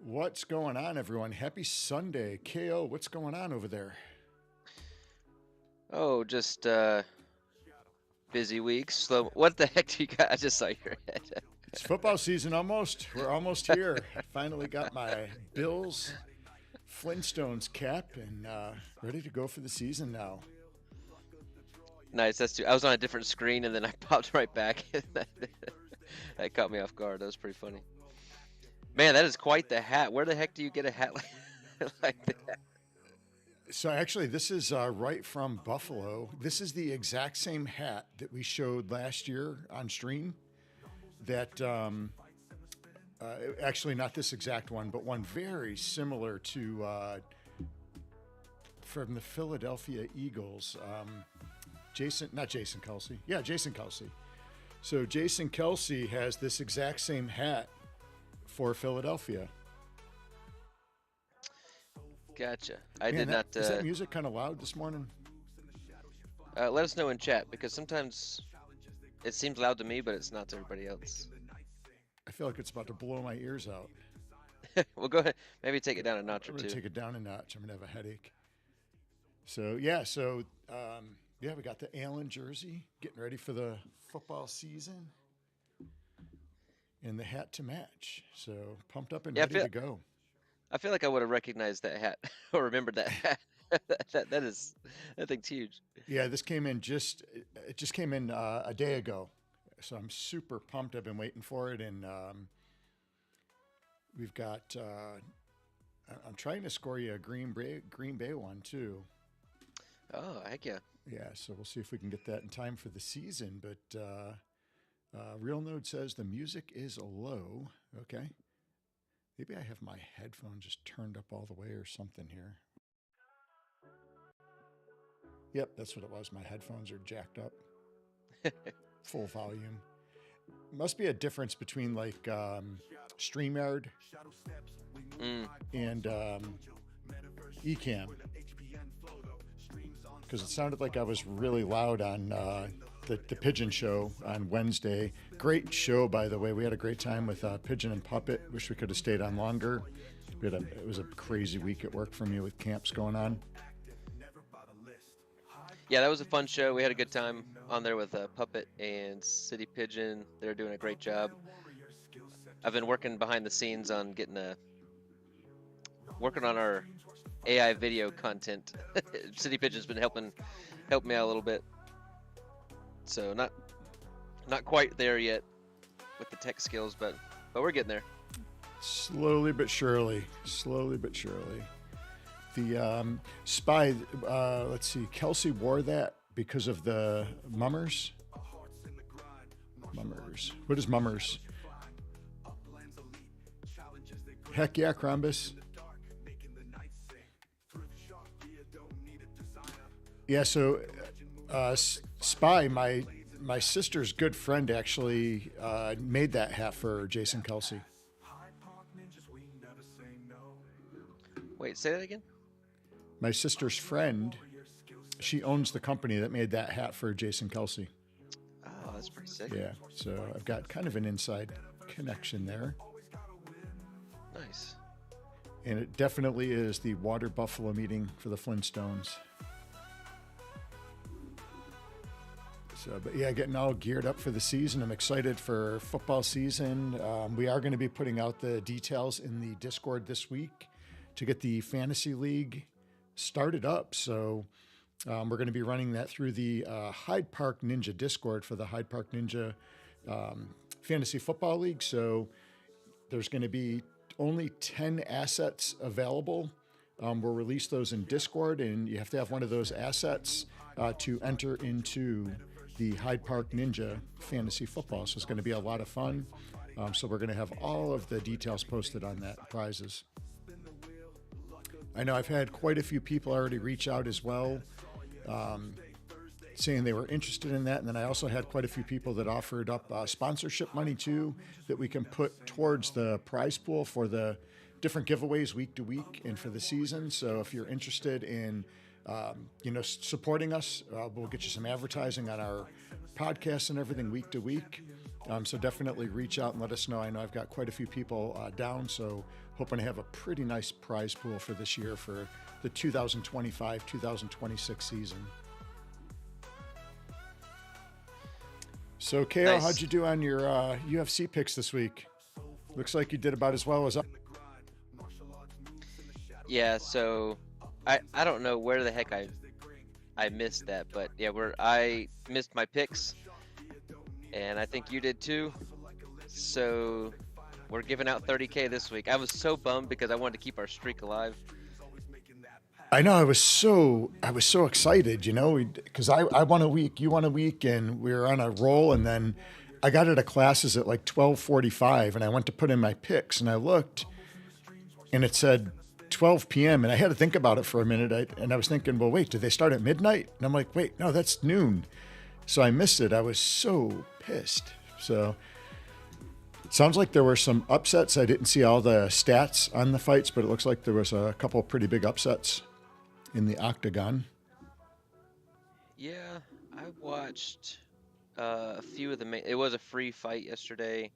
What's going on, everyone? Happy Sunday. KO, what's going on over there? Oh, just busy week. Slow. What the heck do you got? I just saw your head. It's football season almost. We're almost here. I finally got my Bills Flintstones cap and ready to go for the season now. Nice. That's too. I was on a different screen and then I popped right back. That caught me off guard. That was pretty funny. Man, that is quite the hat. Where the heck do you get a hat like that? So actually, this is right from Buffalo. This is the exact same hat that we showed last year on stream. That actually not this exact one, but one very similar to from the Philadelphia Eagles. Jason Kelce. Yeah, Jason Kelce. So Jason Kelce has this exact same hat for Philadelphia. Gotcha. I Man, did not. Is that music kind of loud this morning? Let us know in chat because sometimes it seems loud to me, but it's not to everybody else. I feel like it's about to blow my ears out. Well, go ahead. Maybe take it down a notch or two. Take it down a notch. I'm gonna have a headache. So yeah, we got the Allen jersey, getting ready for the football season, and the hat to match. So pumped up and ready to go. I feel like I would have recognized that hat or remembered that hat. that thing's huge. Yeah, it just came in a day ago, so I'm super pumped. I've been waiting for it, and we've got. I'm trying to score you a Green Bay one too. Oh, heck yeah! Yeah, so we'll see if we can get that in time for the season. But Real Node says the music is low. Okay. Maybe I have my headphones just turned up all the way or something here. Yep, that's what it was. My headphones are jacked up. Full volume. Must be a difference between like StreamYard and Ecamm. Because it sounded like I was really loud on the Pigeon show on Wednesday. Great show, by the way. We had a great time with Pigeon and Puppet. Wish we could have stayed on longer. It was a crazy week at work for me with camps going on. Yeah, that was a fun show. We had a good time on there with Puppet and City Pigeon. They're doing a great job. I've been working behind the scenes on working on our AI video content. City Pigeon's been helping me out a little bit. So not quite there yet with the tech skills, but we're getting there. Slowly but surely. The spy, let's see, Kelce wore that because of the mummers. What is mummers? Heck yeah, Crombus. Yeah, so Spy, my sister's good friend, actually made that hat for Jason Kelce. Wait, say that again? My sister's friend, she owns the company that made that hat for Jason Kelce. Oh, that's pretty sick. Yeah, so I've got kind of an inside connection there. Nice. And it definitely is the water buffalo meeting for the Flintstones. So, but yeah, getting all geared up for the season. I'm excited for football season. We are going to be putting out the details in the Discord this week to get the fantasy league started up. So we're going to be running that through the Hyde Park Ninja Discord for the Hyde Park Ninja Fantasy Football League. So there's going to be only 10 assets available. We'll release those in Discord, and you have to have one of those assets to enter into the Hyde Park Ninja Fantasy Football. So it's going to be a lot of fun. So we're going to have all of the details posted on that, prizes. I know I've had quite a few people already reach out as well, saying they were interested in that. And then I also had quite a few people that offered up sponsorship money too, that we can put towards the prize pool for the different giveaways week to week and for the season. So if you're interested in supporting us, we'll get you some advertising on our podcasts and everything week to week. So definitely reach out and let us know. I know I've got quite a few people down, so hoping to have a pretty nice prize pool for this year for the 2025-2026 season. So, KO, Nice. how'd you do on your UFC picks this week? Looks like you did about as well as I. Yeah, so I don't know where the heck I missed that, but yeah, I missed my picks, and I think you did too. So we're giving out 30K this week. I was so bummed because I wanted to keep our streak alive. I know I was so excited, you know, because I won a week, you won a week, and we were on a roll. And then I got out of classes at like 12:45, and I went to put in my picks, and I looked, and it said 12 p.m. and I had to think about it for a minute. And I was thinking, well, wait, did they start at midnight? And I'm like, wait, no, that's noon. So I missed it. I was so pissed. So it sounds like there were some upsets. I didn't see all the stats on the fights, but it looks like there was a couple pretty big upsets in the octagon. Yeah, I watched a few of the it was a free fight yesterday.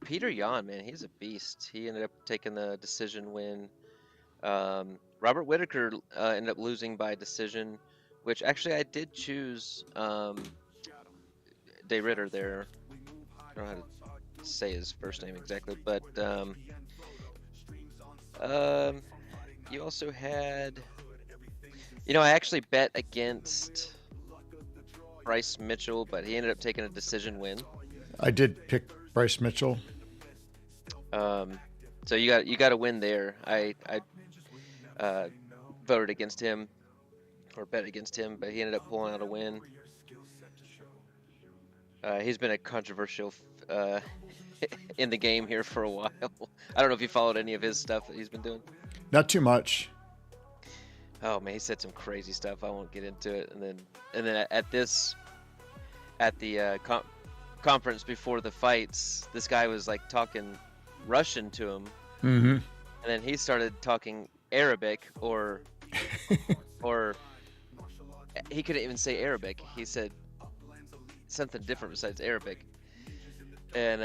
Peter Yan, man, he's a beast. He ended up taking the decision win. Robert Whitaker ended up losing by decision, which actually I did choose De Ritter there. I don't know how to say his first name exactly, but you also had, I actually bet against Bryce Mitchell, but he ended up taking a decision win. I did pick Bryce Mitchell. So you got a win there. I voted against him or bet against him, but he ended up pulling out a win. He's been a controversial in the game here for a while. I don't know if you followed any of his stuff that he's been doing. Not too much. Oh man, he said some crazy stuff. I won't get into it. And then at the conference before the fights, this guy was like talking Russian to him, and then he started talking Arabic, or he couldn't even say Arabic. He said something different besides Arabic, and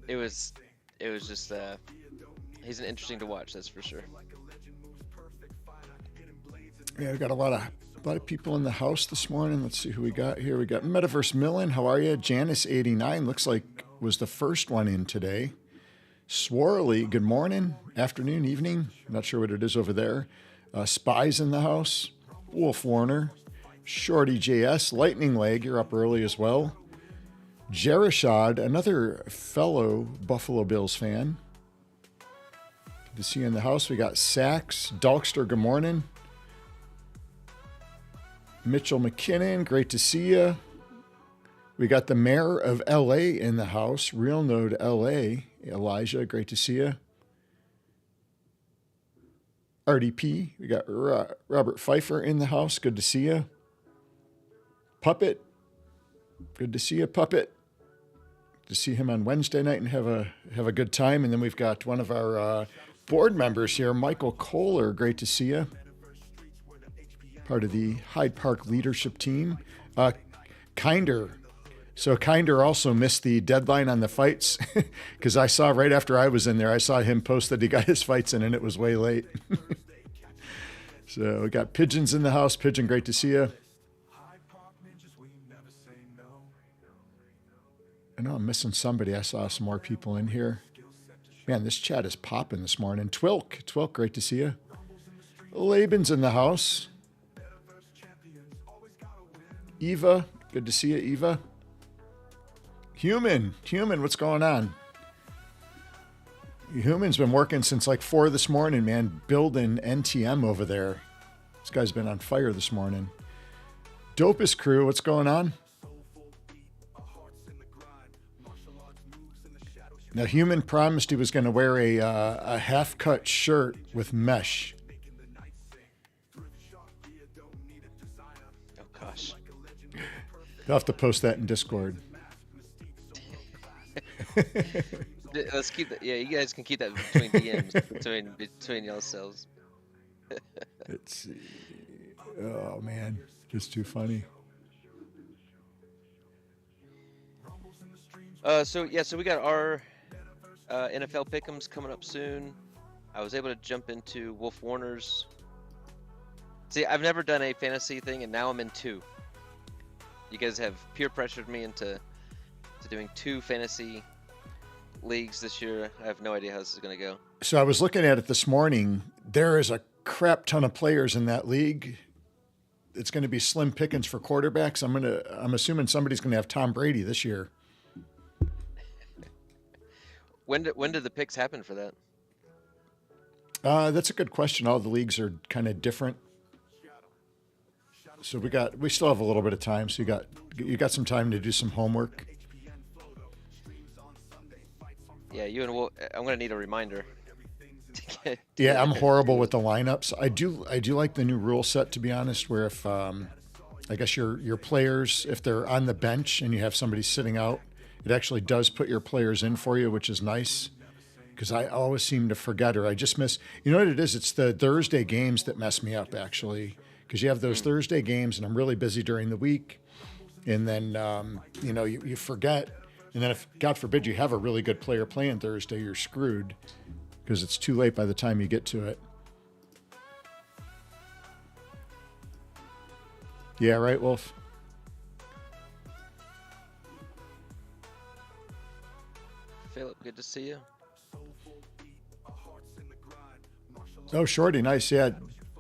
it was just he's an interesting to watch, that's for sure. Yeah, we got a lot of people in the house this morning. Let's see who we got here. We got Metaverse Millen. How are you? Janice89 looks like was the first one in today. Swarley, good morning, afternoon, evening. I'm not sure what it is over there. Spies in the house. Wolf Warner. Shorty JS. Lightning Leg, you're up early as well. Jerishad, another fellow Buffalo Bills fan. Good to see you in the house. We got Sax. Dalkster, good morning. Mitchell McKinnon, great to see you. We got the mayor of LA in the house, Real Node LA. Elijah, great to see you. RDP, we got Robert Pfeiffer in the house, good to see you. Puppet, good to see you, Puppet. To see him on Wednesday night and have a good time. And then we've got one of our board members here, Michael Kohler, great to see you. Part of the Hyde Park leadership team. Kinder. So Kinder also missed the deadline on the fights because I saw right after I was in there, I saw him post that he got his fights in and it was way late. So we got Pigeons in the house. Pigeon, great to see you. I know I'm missing somebody. I saw some more people in here. Man, this chat is popping this morning. Twilk, great to see you. Laban's in the house. Eva, good to see you, Eva. Human, what's going on? Human's been working since like 4 this morning, man, building NTM over there. This guy's been on fire this morning. Dopest crew, what's going on? Now, Human promised he was going to wear a half-cut shirt with mesh. Oh gosh. You'll have to post that in Discord. Let's keep that. Yeah, you guys can keep that between DMs, between yourselves. Let's see. Oh man, just too funny. So we got our NFL pick'ems coming up soon. I was able to jump into Wolf Warner's. See, I've never done a fantasy thing, and now I'm in 2. You guys have peer pressured me into doing 2 fantasy leagues this year. I have no idea how this is going to go. So I was looking at it this morning. There is a crap ton of players in that league. It's going to be slim pickings for quarterbacks. I'm assuming somebody's going to have Tom Brady this year. When did the picks happen for that? That's a good question. All the leagues are kind of different. So we still have a little bit of time. So you got some time to do some homework. Yeah, you and Wolf, I'm going to need a reminder. Yeah, I'm horrible with the lineups. I do like the new rule set, to be honest, where if I guess your players, if they're on the bench and you have somebody sitting out, it actually does put your players in for you, which is nice. Because I always seem to forget, or I just miss. You know what it is? It's the Thursday games that mess me up, actually. Because you have those Thursday games, and I'm really busy during the week, and then you forget, and then if God forbid you have a really good player playing Thursday, you're screwed because it's too late by the time you get to it. Yeah, right, Wolf? Philip, good to see you. Oh, Shorty, nice. Yeah,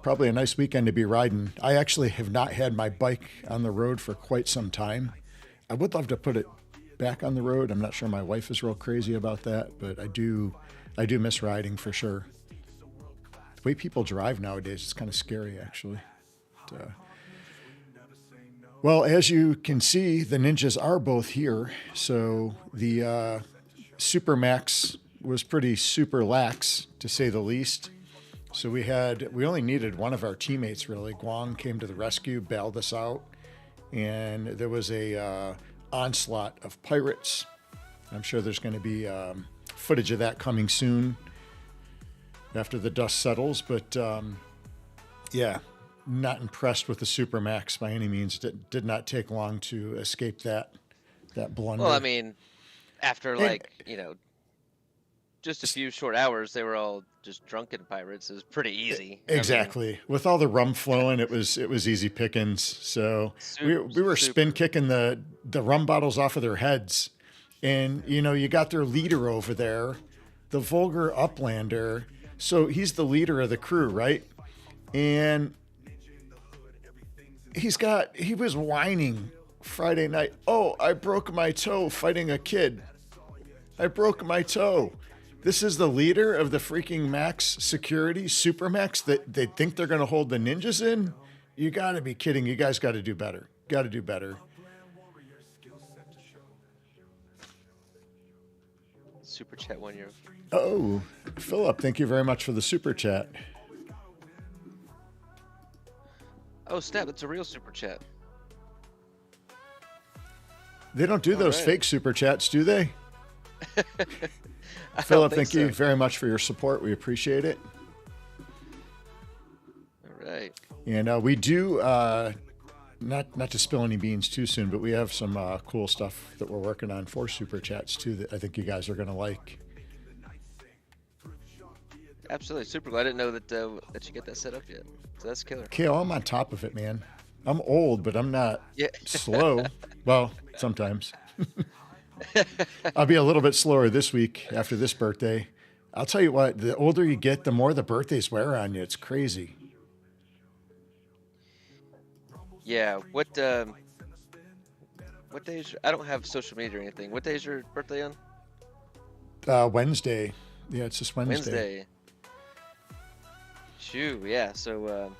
probably a nice weekend to be riding. I actually have not had my bike on the road for quite some time. I would love to put it back on the road. I'm not sure my wife is real crazy about that, but I do miss riding for sure. The way people drive nowadays is kind of scary, actually. Well, as you can see, the ninjas are both here. So the Supermax was pretty super lax, to say the least. So we only needed one of our teammates, really. Guang came to the rescue, bailed us out, and there was a onslaught of pirates. I'm sure there's going to be footage of that coming soon after the dust settles. But yeah, not impressed with the Supermax by any means. It did not take long to escape that blunder. Well, I mean, after just a few short hours, they were all just drunken pirates. It was pretty easy. Exactly. I mean, with all the rum flowing, it was easy pickings. So we were spin kicking the rum bottles off of their heads. And, you got their leader over there, the vulgar Uplander. So he's the leader of the crew, right? And he was whining Friday night. Oh, I broke my toe fighting a kid. I broke my toe. This is the leader of the freaking Max Security, Supermax, that they think they're going to hold the ninjas in? You got to be kidding. You guys got to do better. Got to do better. Super chat 1 year. Oh, Philip, thank you very much for the super chat. Oh, snap, it's a real super chat. They don't do those fake super chats, do they? Philip, thank you very much for your support. We appreciate it. All right. And we do, not to spill any beans too soon, but we have some cool stuff that we're working on for super chats too that I think you guys are going to like. Absolutely. Super glad. I didn't know that you get that set up yet. So that's killer. Kale, I'm on top of it, man. I'm old, but I'm not slow. Well, sometimes. I'll be a little bit slower this week after this birthday. I'll tell you what, the older you get, the more the birthdays wear on you. It's crazy. Yeah. What day is I don't have social media or anything. What day is your birthday on? Wednesday. Yeah, it's this Wednesday. Shoo, yeah. So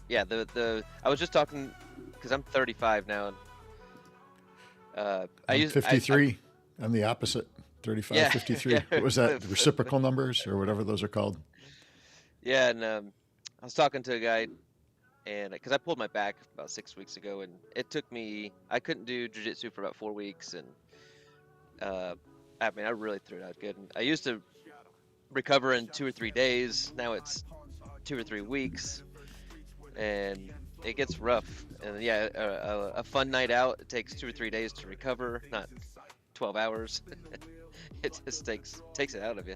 yeah, I was just talking because I'm 35 now. I'm 53. I'm the opposite. 35, yeah, 53. Yeah. What was that? Reciprocal numbers or whatever those are called. Yeah, and I was talking to a guy, and because I pulled my back about 6 weeks ago, and it took me. I couldn't do jiu-jitsu for about 4 weeks, and I mean, I really threw it out good. And I used to recover in 2 or 3 days. Now it's 2 or 3 weeks, and it gets rough. And yeah, a fun night out, it takes 2 or 3 days to recover, not 12 hours. It just takes it out of you.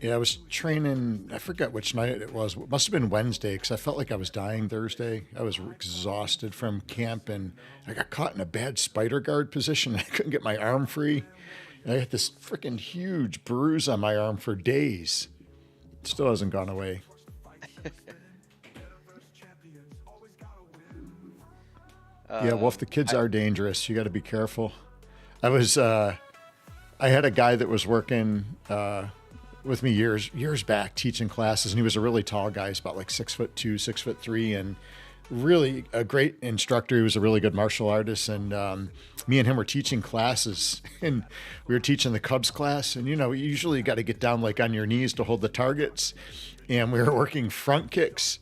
Yeah, I was training. I forgot which night it was. It must have been Wednesday because I felt like I was dying Thursday. I was exhausted from camp, and I got caught in a bad spider guard position. I couldn't get my arm free. I had this freaking huge bruise on my arm for days. It still hasn't gone away. Yeah, Wolf, the kids are dangerous. You got to be careful. I had a guy that was working with me years back teaching classes, and he was a really tall guy. He's about like 6'2", 6'3", and really a great instructor. He was a really good martial artist, and me and him were teaching classes, and we were teaching the Cubs class, and you usually got to get down like on your knees to hold the targets, and we were working front kicks.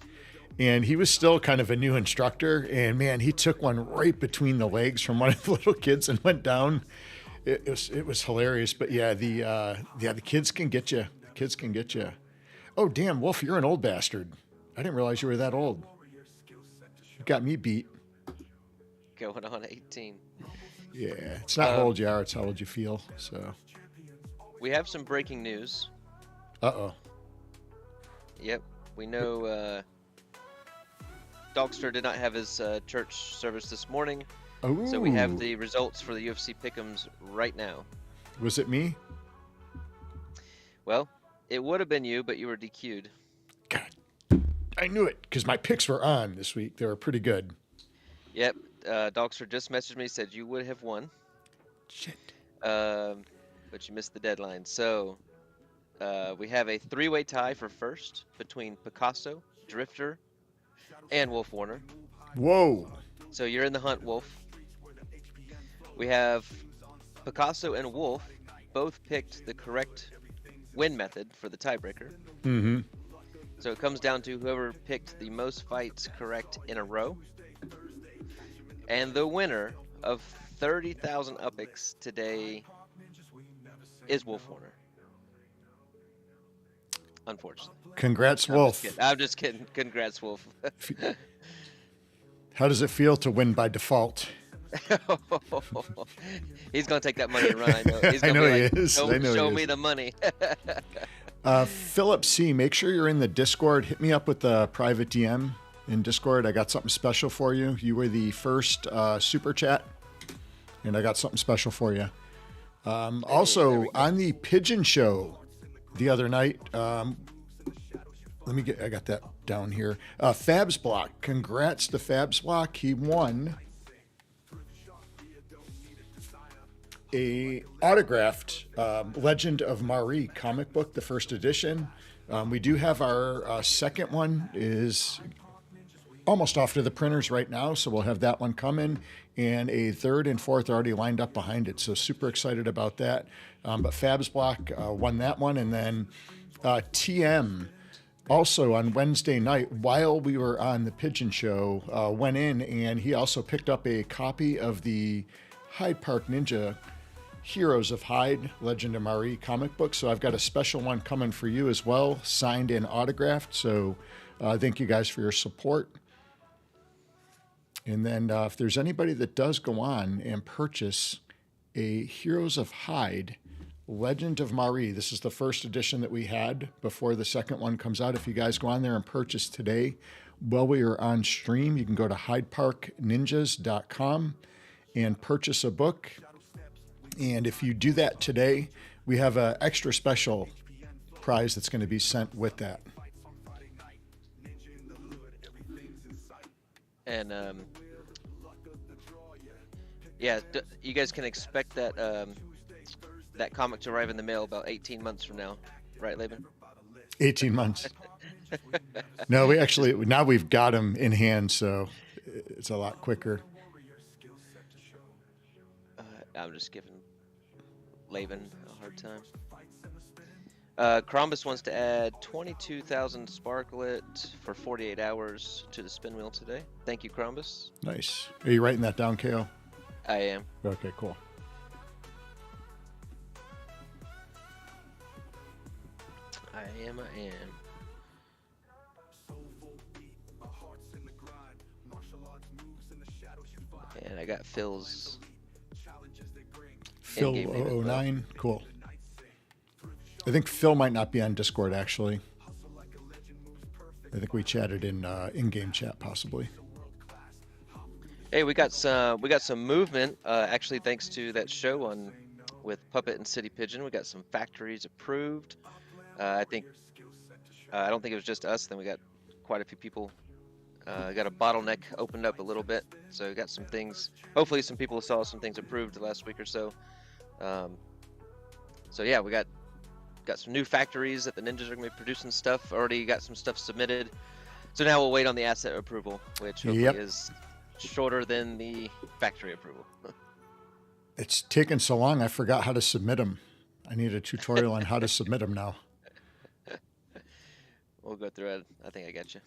And he was still kind of a new instructor, and man, he took one right between the legs from one of the little kids and went down. It was hilarious. But yeah, the kids can get you. The kids can get you. Oh damn, Wolf, you're an old bastard. I didn't realize you were that old. You got me beat. Going on 18. Yeah, it's not how old you are; it's how old you feel. So we have some breaking news. Uh-oh. Yep, we know. Dogster did not have his church service this morning, Ooh. So we have the results for the UFC Pick'ems right now. Was it me? Well, it would have been you, but you were DQ'd. God, I knew it because my picks were on this week. They were pretty good. Yep, Dogster just messaged me, said you would have won. Shit. But you missed the deadline. So we have a three-way tie for first between Picasso, Drifter, and Wolf Warner. Whoa. So you're in the hunt, Wolf. We have Picasso and Wolf both picked the correct win method for the tiebreaker. Mm-hmm. So it comes down to whoever picked the most fights correct in a row. And the winner of 30,000 UPIX today is Wolf Warner. Unfortunately. Congrats, Wolf. I'm just kidding. Congrats, Wolf. How does it feel to win by default? He's going to take that money and run. I know. He's I going know to be he like, is. I know show he me is. the money. Philip C., make sure you're in the Discord. Hit me up with a private DM in Discord. I got something special for you. You were the first super chat, and I got something special for you. Also, on the Pigeon Show the other night, I got that down here. Fabs Block. Congrats to Fabs Block. He won a autographed Legend of Marie comic book, the first edition. We do have our second one is almost off to the printers right now, so we'll have that one coming, and a third and fourth already lined up behind it, so super excited about that. But Fabs Block won that one, and then TM also on Wednesday night while we were on the Pigeon Show went in, and he also picked up a copy of the Hyde Park Ninja Heroes of Hyde, Legend of Marie comic book. So I've got a special one coming for you as well, signed and autographed. So thank you guys for your support. And then if there's anybody that does go on and purchase a Heroes of Hyde, Legend of Marie, this is the first edition that we had before the second one comes out. If you guys go on there and purchase today while we are on stream, you can go to hydeparkninjas.com and purchase a book. And if you do that today, we have an extra special prize that's going to be sent with that. And yeah, you guys can expect that that comic to arrive in the mail about 18 months from now, right, Laban? 18 months. No, now we've got them in hand, so it's a lot quicker. I'm just giving Laban a hard time. Crombus wants to add 22,000 Sparklet for 48 hours to the spin wheel today. Thank you, Crombus. Nice. Are you writing that down, KO? I am. Okay, cool. I am. got Phil's Phil in-game name as well. 009. Cool. I think Phil might not be on Discord actually. I think we chatted in in-game chat possibly. Hey, we got some movement. Actually, thanks to that show with Puppet and City Pigeon, we got some factories approved. I don't think it was just us. Then we got quite a few people. Got a bottleneck opened up a little bit, so we got some things. Hopefully, some people saw some things approved the last week or so. So yeah, we got some new factories that the ninjas are gonna be producing stuff. Already got some stuff submitted. So now we'll wait on the asset approval, which hopefully is shorter than the factory approval. It's taken so long, I forgot how to submit them. I need a tutorial on how to submit them now. We'll go through it. I think I got you.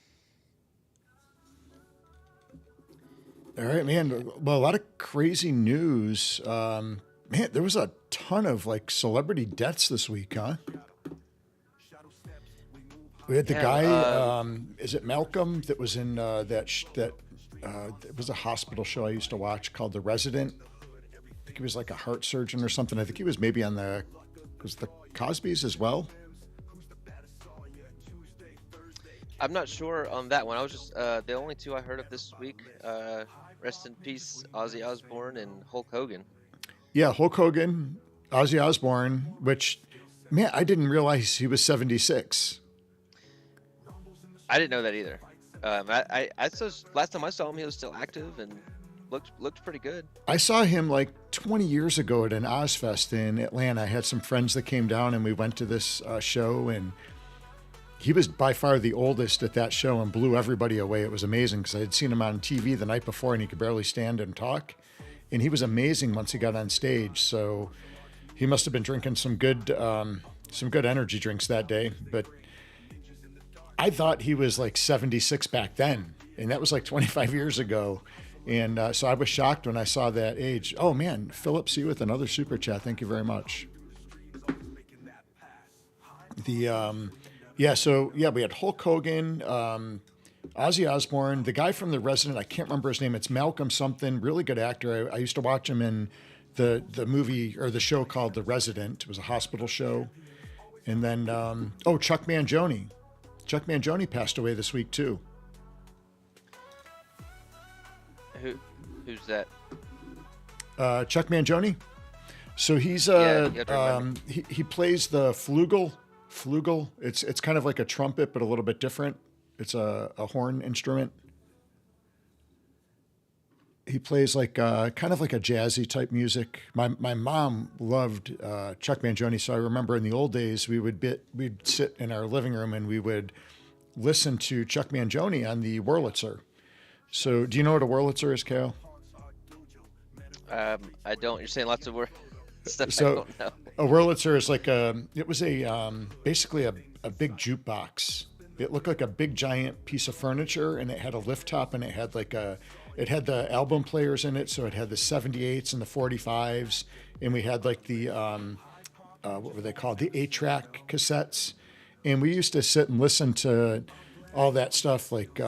All right, man. Well, a lot of crazy news. Man, there was a ton of like celebrity deaths this week, huh? We had the guy, is it Malcolm, that was in it was a hospital show I used to watch called The Resident. I think he was like a heart surgeon or something. I think he was maybe on the Cosbys as well. I'm not sure on that one. I was just the only two I heard of this week. Rest in peace, Ozzy Osbourne and Hulk Hogan. Yeah, Hulk Hogan, Ozzy Osbourne, which, man, I didn't realize he was 76. I didn't know that either. I saw, last time I saw him, he was still active and looked pretty good. I saw him like 20 years ago at an Ozfest in Atlanta. I had some friends that came down and we went to this show, and he was by far the oldest at that show and blew everybody away. It was amazing because I had seen him on TV the night before and he could barely stand and talk. And he was amazing once he got on stage. So he must have been drinking some good energy drinks that day. But I thought he was like 76 back then, and that was like 25 years ago. And so I was shocked when I saw that age. Oh man, Philip C. with another super chat. Thank you very much. We had Hulk Hogan, Ozzy Osbourne, the guy from The Resident. I can't remember his name. It's Malcolm something. Really good actor. I used to watch him in the movie or the show called The Resident. It was a hospital show. And then Chuck Mangione. Chuck Mangione passed away this week too. Who's that? Chuck Mangione. So he's he plays the flugel. It's kind of like a trumpet, but a little bit different. It's a horn instrument. He plays like kind of like a jazzy type music. My mom loved Chuck Mangione, so I remember in the old days we'd sit in our living room and we would listen to Chuck Mangione on the Wurlitzer. So do you know what a Wurlitzer is, Kale? I don't. You're saying lots of words. Stuff So I don't know. a Wurlitzer is like basically a big jukebox. It looked like a big giant piece of furniture, and it had a lift top, and it had the album players in it. So it had the 78s and the 45s, and we had like the what were they called? The 8-track cassettes, and we used to sit and listen to all that stuff like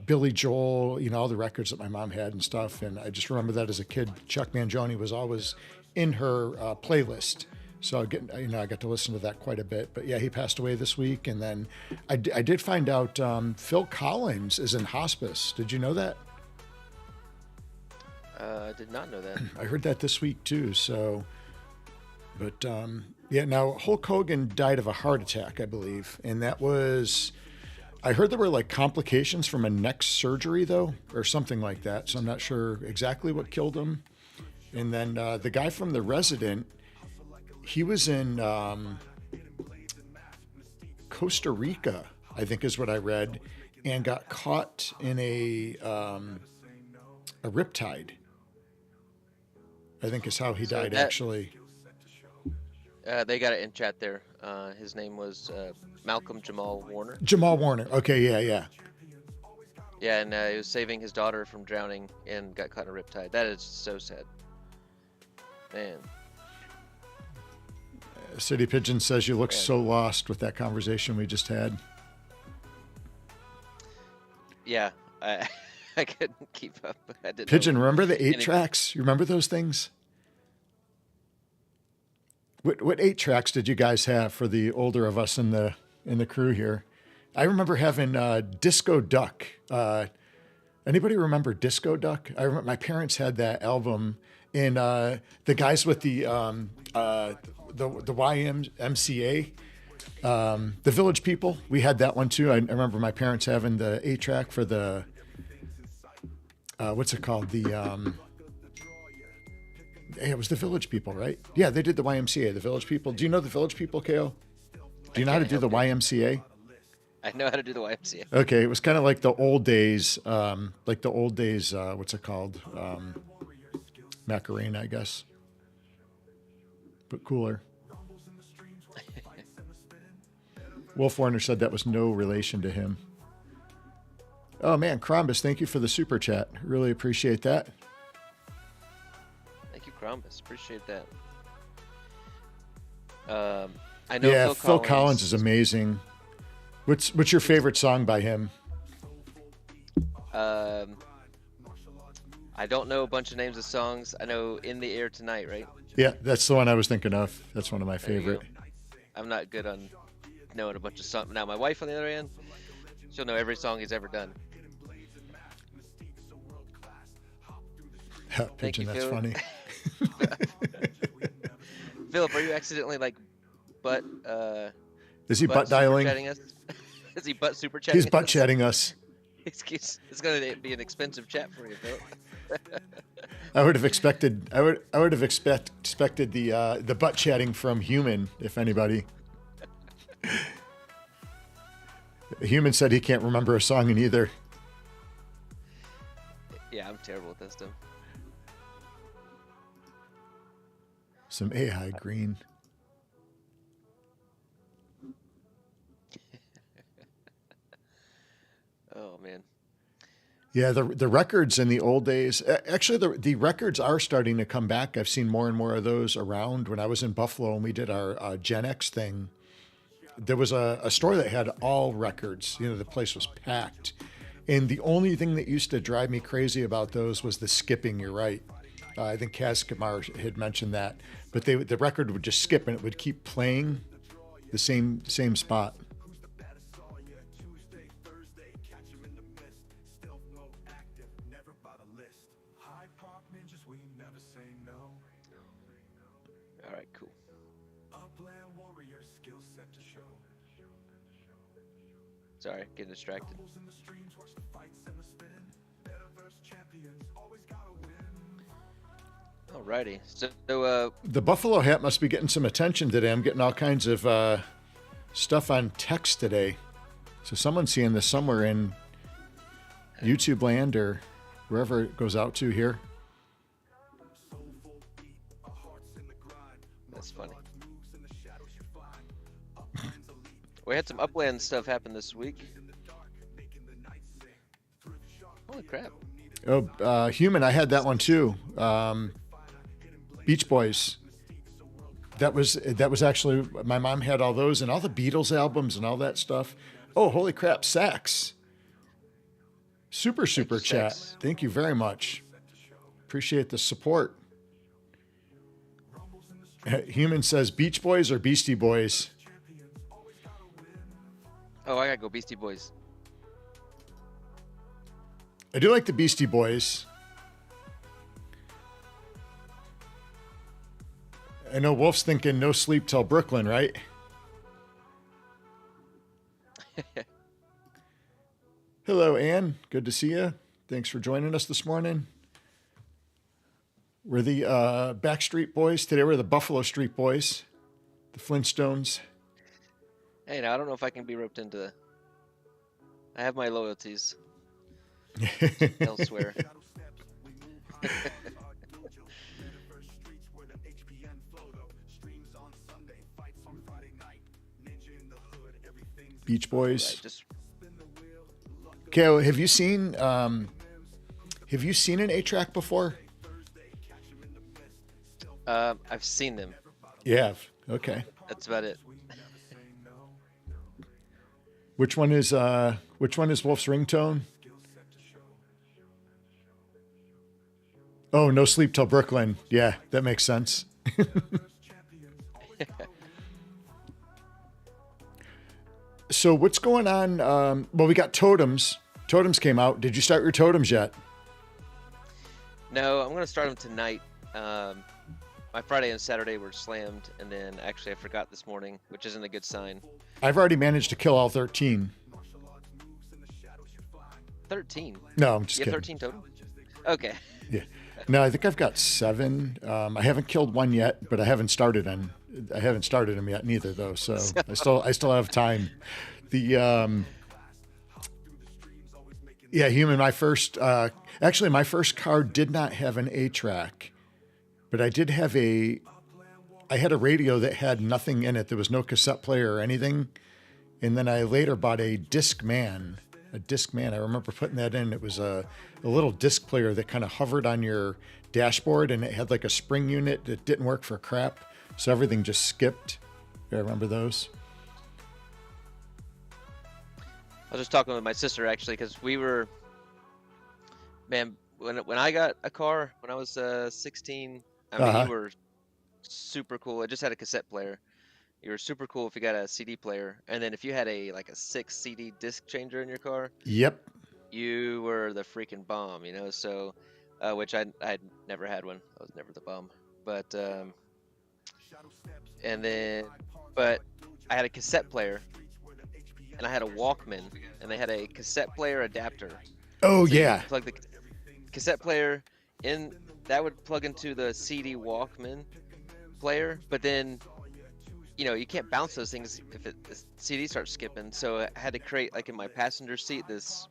Billy Joel, all the records that my mom had and stuff. And I just remember that as a kid, Chuck Mangione was always in her playlist. So I got to listen to that quite a bit. But yeah, he passed away this week. And then I did find out Phil Collins is in hospice. Did you know that? I did not know that. I heard that this week too. So, but now Hulk Hogan died of a heart attack, I believe. And that was, I heard there were like complications from a neck surgery though, or something like that. So I'm not sure exactly what killed him. And then the guy from The Resident, he was in Costa Rica, I think is what I read, and got caught in a riptide. I think is how he died, actually. They got it in chat there. His name was Malcolm Jamal Warner. Jamal Warner. Okay, yeah. Yeah, and he was saving his daughter from drowning and got caught in a riptide. That is so sad. Man. City Pigeon says you look so lost with that conversation we just had. Yeah, I I couldn't keep up. I didn't Pigeon, know remember the 8 any- tracks? You remember those things? What 8 tracks did you guys have for the older of us in the crew here? I remember having Disco Duck. Anybody remember Disco Duck? I remember my parents had that album, and the guys with the YMCA, the Village People. We had that one too. I remember my parents having the 8 track for the what's it called? It was the Village People, right? Yeah, they did the YMCA, the Village People. Do you know the Village People, KO? Do you know how to do the YMCA? I know how to do the YMCA. Okay, it was kind of like the old days, what's it called? Macarena, I guess. But cooler. Wolf Warner said that was no relation to him. Oh man, Crombus, thank you for the super chat. Really appreciate that. Thank you, Crombus. Appreciate that. I know. Yeah, Phil Collins is amazing. What's your favorite song by him? I don't know a bunch of names of songs. I know "In the Air Tonight," right? Yeah, that's the one I was thinking of. That's one of my There you favorite. go. I'm not good on knowing a bunch of songs. Now, my wife, on the other hand, she'll know every song he's ever done. Pigeon, you, that's Phil. funny. Philip, are you accidentally like butt? Is he butt super dialing? chatting us? Is he butt super chatting? He's butt us? chatting us. It's going to be an expensive chat for you, Philip. I would have expected. I would have expected the butt chatting from Human, if anybody. Human said he can't remember a song in either. Yeah, I'm terrible at this stuff. Some AI green. Oh man. Yeah, the records in the old days. Actually, the records are starting to come back. I've seen more and more of those around. When I was in Buffalo and we did our Gen X thing, there was a store that had all records. You know, the place was packed. And the only thing that used to drive me crazy about those was the skipping. You're right. I think Kaz Kamar had mentioned that. But the record would just skip and it would keep playing the same spot. All right, cool. Sorry, getting distracted. Alrighty, so The buffalo hat must be getting some attention today. I'm getting all kinds of stuff on text today. So someone's seeing this somewhere in YouTube land or wherever it goes out to here. that's funny. We had some Upland stuff happen this week. Holy crap! Oh, Human, I had that one too. Beach Boys. That was actually, my mom had all those and all the Beatles albums and all that stuff. Oh, holy crap, Sax. Super chat. Sax. Thank you very much. Appreciate the support. Human says Beach Boys or Beastie Boys? Oh, I gotta go Beastie Boys. I do like the Beastie Boys. I know Wolf's thinking no sleep till Brooklyn, right? Hello, Ann. Good to see you. Thanks for joining us this morning. We're the Backstreet Boys. Today we're the Buffalo Street Boys, the Flintstones. Hey, now I don't know if I can be roped into. I have my loyalties elsewhere. Beach Boys. Right, just Okay, have you seen an 8-track before? I've seen them. Yeah. Okay. That's about it. Which one is Wolf's ringtone? Oh, No Sleep Till Brooklyn. Yeah, that makes sense. So what's going on? Well, we got totems. Totems came out. Did you start your totems yet? No, I'm gonna start them tonight. My Friday and Saturday were slammed, and then actually I forgot this morning, which isn't a good sign. I've already managed to kill all 13. 13? No, I'm just You have kidding. 13 total? Okay. Yeah. No, I think I've got 7. I haven't killed one yet, but I haven't started them yet neither, though. So I still have time. The human. My first car did not have an A track, but I did have I had a radio that had nothing in it. There was no cassette player or anything. And then I later bought a Discman. I remember putting that in. It was a little disc player that kind of hovered on your dashboard, and it had like a spring unit that didn't work for crap. So everything just skipped. I remember those. I was just talking with my sister actually, because we were, man, when I got a car when I was 16, I mean, you were super cool. It just had a cassette player. You were super cool if you got a CD player, and then if you had a 6 CD disc changer in your car. Yep. You were the freaking bomb, you know. So, which I'd never had one. I was never the bomb, but but I had a cassette player, and I had a Walkman, and they had a cassette player adapter. Oh, so yeah. plug the cassette player in. That would plug into the CD Walkman player, but then, you know, you can't bounce those things if the CD starts skipping. So I had to create, like in my passenger seat, this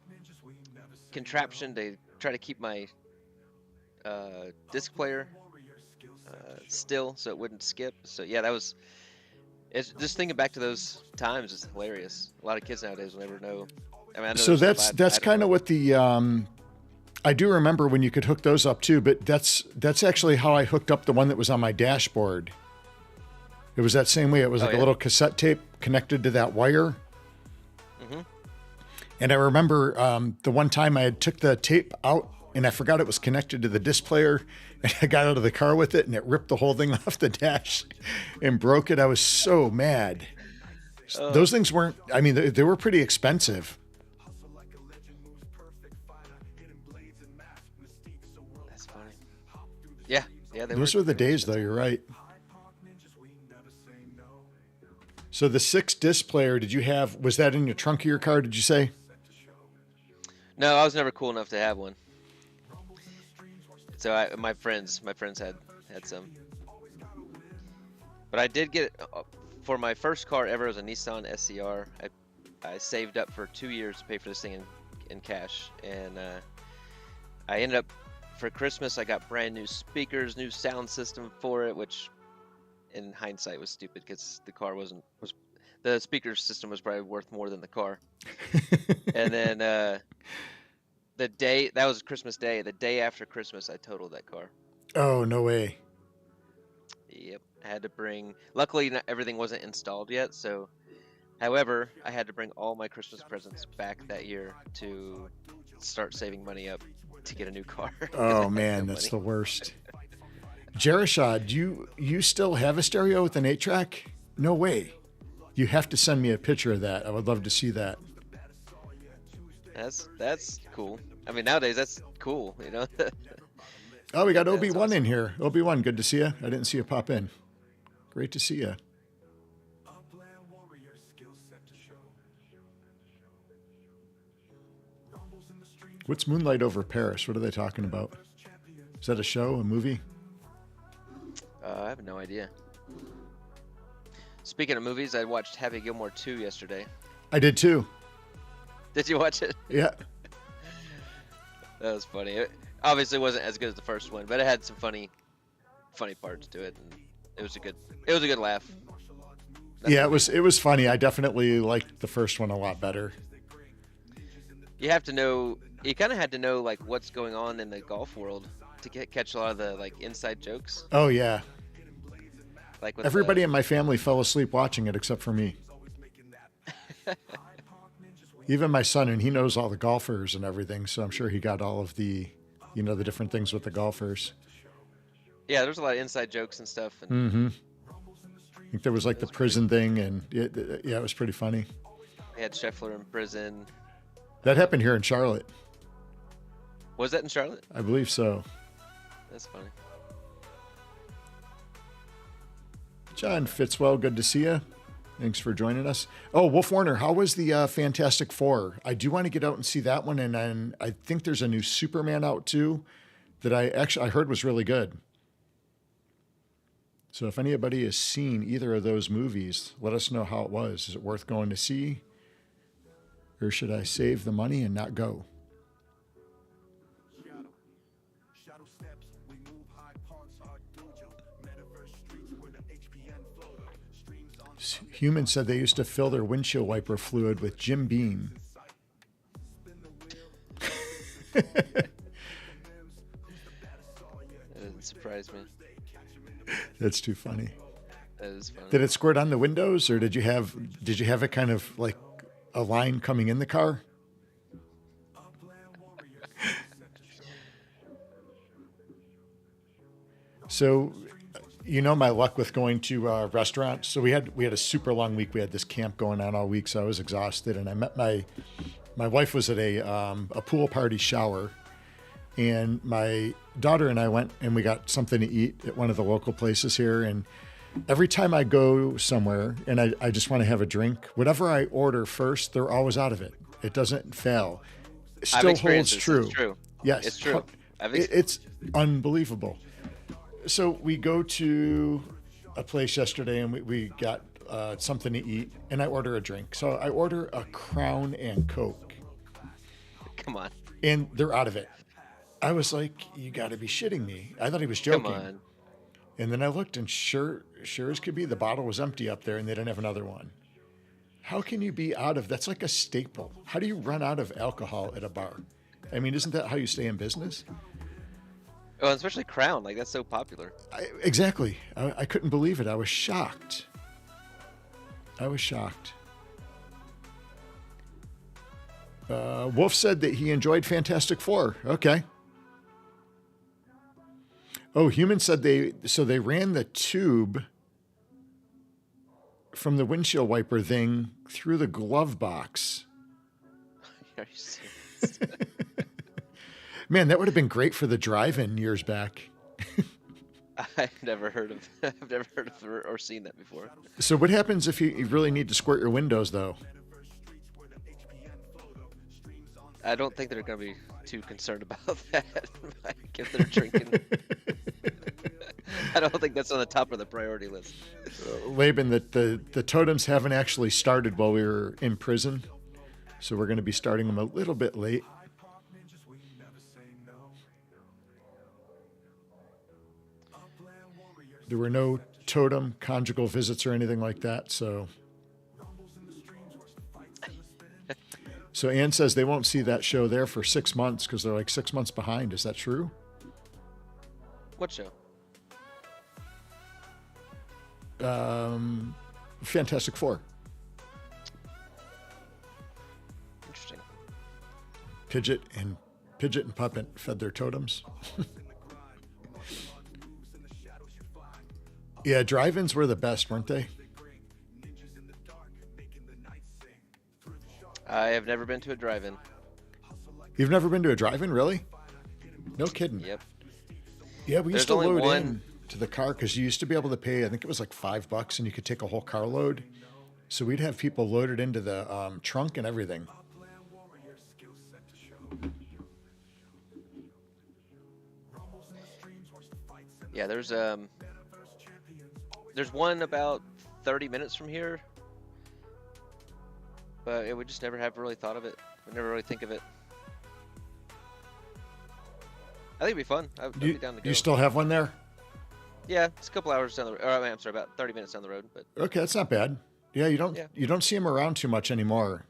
contraption to try to keep my disc player still so it wouldn't skip. So yeah, it's just thinking back to those times is hilarious. A lot of kids nowadays will never know. I mean, I know So that's kind of what the I do remember when you could hook those up too, but that's actually how I hooked up the one that was on my dashboard. It was that same way. It was like a little cassette tape connected to that wire. Mm-hmm. And I remember the one time I had took the tape out and I forgot it was connected to the disc player, and I got out of the car with it and it ripped the whole thing off the dash and broke it. I was so mad. Those things weren't, I mean, they were pretty expensive. That's funny. Yeah. Those were the days, though. You're right. So the 6 disc player, was that in your trunk of your car, did you say? No, I was never cool enough to have one. So my friends had some. But I did get, for my first car ever, it was a Nissan SCR. I saved up for 2 years to pay for this thing in cash. And I ended up, for Christmas, I got brand new speakers, new sound system for it, which in hindsight was stupid because the car the speaker system was probably worth more than the car. And then that was Christmas Day. The day after Christmas, I totaled that car. Oh, no way. Yep. I had to bring, luckily everything wasn't installed yet. So, however, I had to bring all my Christmas presents back that year to start saving money up to get a new car. Oh man, that's the worst. Jerishad, do you still have a stereo with an 8-track? No way. You have to send me a picture of that. I would love to see that. That's cool. I mean, nowadays that's cool, you know. Oh, we got Obi-Wan awesome in here. Obi-Wan, good to see you. I didn't see you pop in. Great to see you. What's Moonlight Over Paris? What are they talking about? Is that a show, a movie? I have no idea. Speaking of movies, I watched Happy Gilmore 2 yesterday. I did too. Did you watch it? Yeah. That was funny. It obviously wasn't as good as the first one, but it had some funny parts to it, and it was a good laugh. Yeah, it was funny. I definitely liked the first one a lot better. You have to know. You kind of had to know like what's going on in the golf world to catch a lot of the like inside jokes. Oh yeah. Like everybody in my family fell asleep watching it except for me. Even my son, and he knows all the golfers and everything, so I'm sure he got all of the you know, the different things with the golfers. Yeah, there's a lot of inside jokes and stuff. And Mm-hmm. I think there was like the prison thing, and yeah, it was pretty funny. they had Scheffler in prison. That happened here in Charlotte. Was that in Charlotte? I believe so. That's funny. John Fitzwell, good to see you. Thanks for joining us. Oh, Wolf Warner, how was the Fantastic Four? I do want to get out and see that one, and then I think there's a new Superman out too that I heard was really good. So if anybody has seen either of those movies, let us know how it was. Is it worth going to see? Or should I save the money and not go? Humans said they used to fill their windshield wiper fluid with Jim Beam. That doesn't surprise me. That's too funny. That is funny. Did it squirt on the windows, or did you have it kind of like a line coming in the car? So, you know my luck with going to restaurants. So we had a super long week. We had this camp going on all week, so I was exhausted. And I met my wife was at a pool party shower, and my daughter and I went and we got something to eat at one of the local places here. And every time I go somewhere and I just want to have a drink, whatever I order first, they're always out of it. It doesn't fail. It still holds true. It's true. Yes, it's true. It's unbelievable. So we go to a place yesterday and we got something to eat, and I order a drink. So I order a Crown and Coke. Come on. And they're out of it. I was like, you got to be shitting me. I thought he was joking. Come on. And then I looked, and sure as could be, the bottle was empty up there, and they didn't have another one. How can you be out of? That's like a staple. How do you run out of alcohol at a bar? I mean, isn't that how you stay in business? Oh, especially Crown. Like, that's so popular. Exactly. I couldn't believe it. I was shocked. Wolf said that he enjoyed Fantastic Four. Okay. Oh, Human said they ran the tube from the windshield wiper thing through the glove box. Are you serious? Man, that would have been great for the drive-in years back. I've never heard of or seen that before. So what happens if you really need to squirt your windows, though? I don't think they're going to be too concerned about that if they're drinking. I don't think that's on the top of the priority list. Laban, the totems haven't actually started while we were in prison, so we're going to be starting them a little bit late. There were no totem conjugal visits or anything like that, so Ann says they won't see that show there for 6 months because they're like 6 months behind. Is that true? What show? Fantastic Four. Interesting. Pidget and Puppet fed their totems. Yeah, drive-ins were the best, weren't they? I have never been to a drive-in. You've never been to a drive-in, really? No kidding. Yep. Yeah, we used to There's only load one in to the car because you used to be able to pay, I think it was like $5 and you could take a whole carload. So we'd have people loaded into the trunk and everything. Yeah, there's one about 30 minutes from here, but we just never have really thought of it. We never really think of it. I think it'd be fun. I'd be down to go. You still have one there? Yeah, it's a couple hours down the road. I'm sorry, about 30 minutes down the road. But okay, that's not bad. Yeah, you don't see them around too much anymore.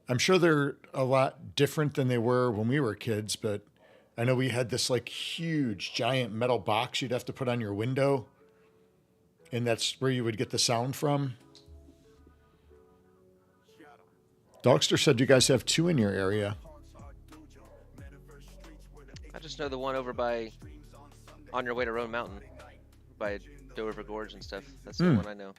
I'm sure they're a lot different than they were when we were kids, but I know we had this like huge giant metal box you'd have to put on your window, and that's where you would get the sound from. Dogster said you guys have 2 in your area. just know the one over by, on your way to Roan Mountain, by Doe River Gorge and stuff. That's the one I know.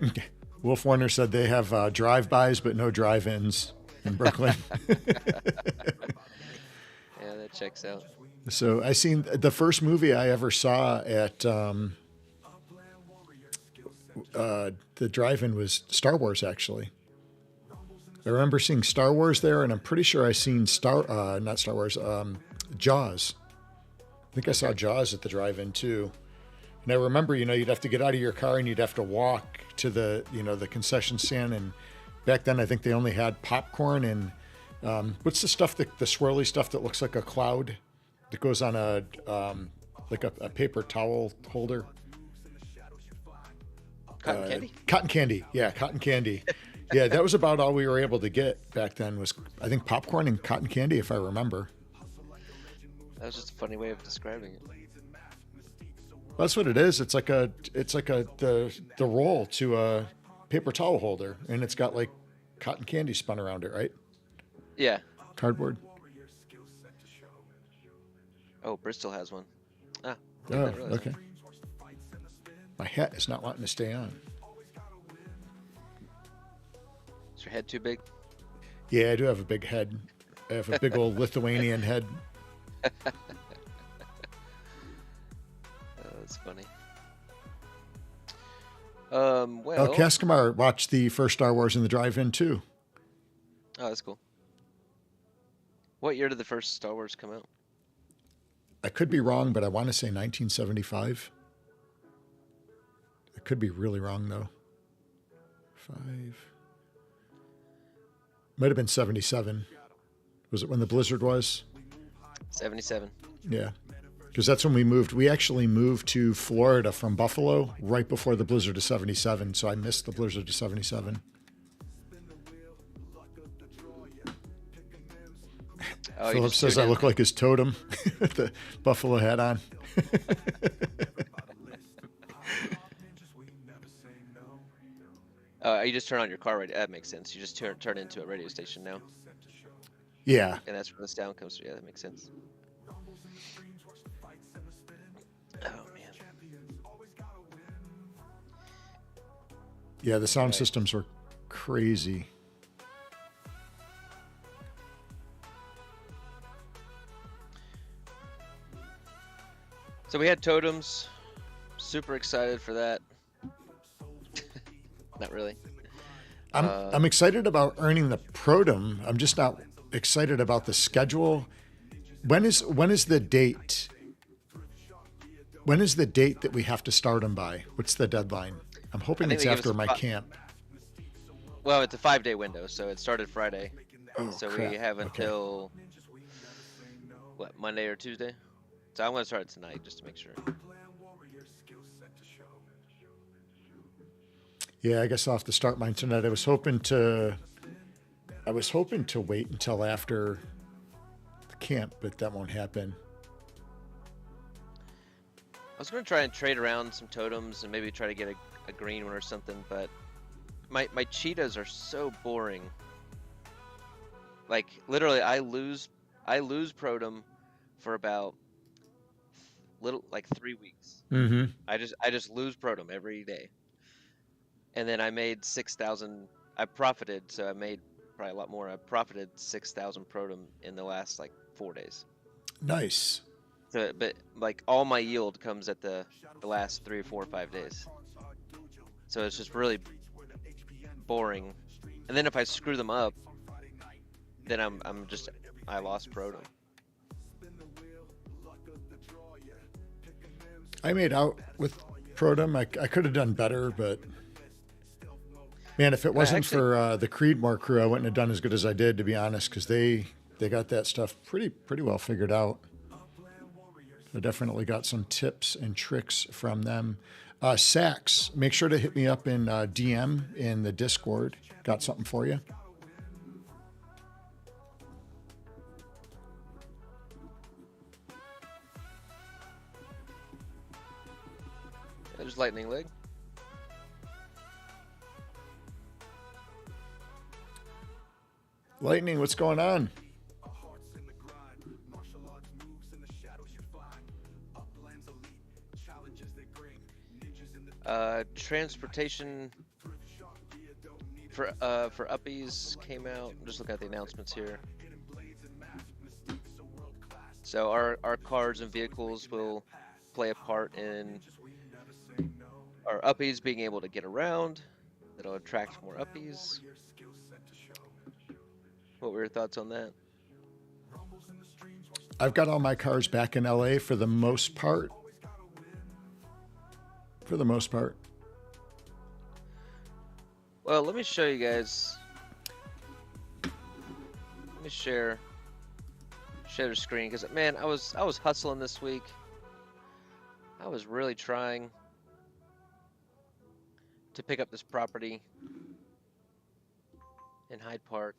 Okay. Wolf Warner said they have drive-bys but no drive-ins in Brooklyn. Yeah, that checks out. So I seen the first movie I ever saw at the drive-in was Star Wars, actually. I remember seeing Star Wars there, and I'm pretty sure I seen not Star Wars, Jaws. I think I saw Jaws at the drive-in too. And I remember, you'd have to get out of your car and you'd have to walk to the, the concession stand. And back then, I think they only had popcorn and what's the stuff, the swirly stuff that looks like a cloud that goes on a paper towel holder? Cotton candy? Cotton candy. Yeah, cotton candy. Yeah, that was about all we were able to get back then was, I think, popcorn and cotton candy, if I remember. That was just a funny way of describing it. That's what it is. It's like the roll to a paper towel holder, and it's got like cotton candy spun around it, right? Yeah. Cardboard. Oh, Bristol has one. Ah. Oh, okay. My hat is not wanting to stay on. Is your head too big? Yeah, I do have a big head. I have a big old Lithuanian head. That's funny. Well. Oh, Kaskamar watched the first Star Wars in the drive-in too. Oh, that's cool. What year did the first Star Wars come out? I could be wrong, but I want to say 1975. I could be really wrong though. Might have been 77. Was it when the blizzard was? 77. Yeah. Because that's when we moved. We actually moved to Florida from Buffalo right before the blizzard of 77. So I missed the blizzard of 77. Oh, Philip says I look like his totem with the buffalo hat on. You just turn on your car radio. That makes sense. You just turn into a radio station now. Yeah. And that's where the sound comes from. Yeah, that makes sense. Oh, man. Yeah, the sound systems were crazy. So we had totems. Super excited for that. Not really. I'm excited about earning the Protum. I'm just not excited about the schedule. When is the date? When is the date that we have to start them by? What's the deadline? I'm hoping it's after my camp. Well, it's a 5-day window, so it started Friday. Oh, so crap. we have until what, Monday or Tuesday? So I'm going to start it tonight just to make sure. Yeah, I guess I'll have to start mine tonight. I was hoping to wait until after the camp, but that won't happen. I was going to try and trade around some totems and maybe try to get a green one or something, but my cheetahs are so boring. Like literally, I lose Protum for about 3 weeks. Mm-hmm. I just lose Protum every day. And then I made 6,000. I profited, so I made probably a lot more. I profited 6,000 Protum in the last 4 days. Nice. So, but all my yield comes at the last 3 or 4 or 5 days. So it's just really boring. And then if I screw them up, then I lost Protum. I made out with Protum. I could have done better, but man, if it wasn't for the Creedmoor crew, I wouldn't have done as good as I did, to be honest, because they got that stuff pretty well figured out. I definitely got some tips and tricks from them. Sax, make sure to hit me up in DM in the Discord. Got something for you. There's Lightning Leg. Lightning, what's going on? Transportation for uppies came out. I'm just looking at the announcements here. So our cars and vehicles will play a part in our uppies being able to get around. That'll attract more uppies. What were your thoughts on that? I've got all my cars back in LA for the most part. For the most part. Well, let me show you guys. Let me share the screen because man, I was hustling this week. I was really trying to pick up this property in Hyde Park,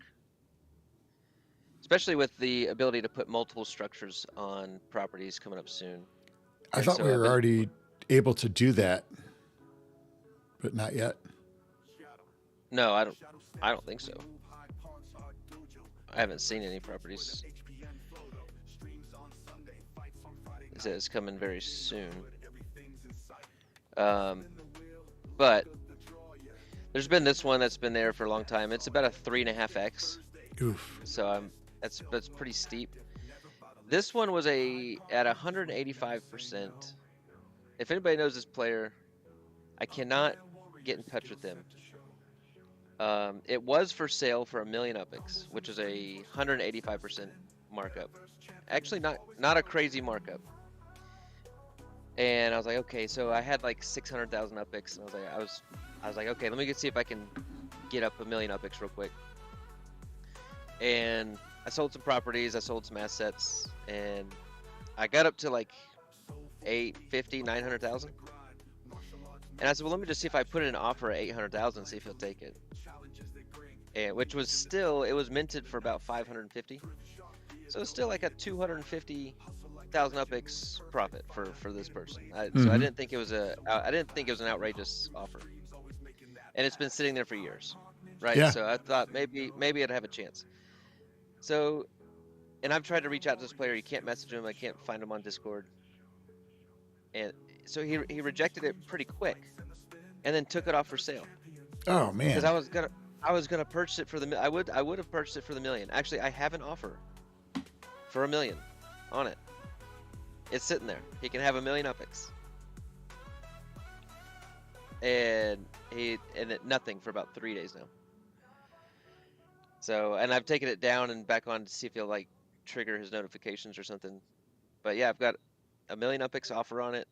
especially with the ability to put multiple structures on properties coming up soon. I thought we were already able to do that, but not yet. No, I don't think so. I haven't seen any properties. It says coming very soon. But there's been this one that's been there for a long time. It's about a 3.5x. Oof. So that's pretty steep. This one was at 185%. If anybody knows this player, I cannot get in touch with them. It was for sale for $1 million upix, which is a 185% markup. Actually, not a crazy markup. And I was like, okay, so I had like 600,000 upix, and I was like, okay, let me see if I can get up $1 million upix real quick. And I sold some properties, I sold some assets, and I got up to like 850, 900,000. And I said, well, let me just see if I put in an offer at 800,000, see if he'll take it. And which was still, it was minted for about 550. So it's still like a 250,000 upix profit for this person. So I didn't think it was an outrageous offer. And it's been sitting there for years, right? Yeah. So I thought maybe I'd have a chance. So, and I've tried to reach out to this player. You can't message him. I can't find him on Discord. And so he rejected it pretty quick, and then took it off for sale. Oh man! Because I was gonna purchase it for I would have purchased it for the $1 million. Actually, I have an offer for $1 million on it. It's sitting there. He can have $1 million upix. And nothing for about 3 days now. So, and I've taken it down and back on to see if he'll like trigger his notifications or something. But yeah, I've got $1 million upix offer on it.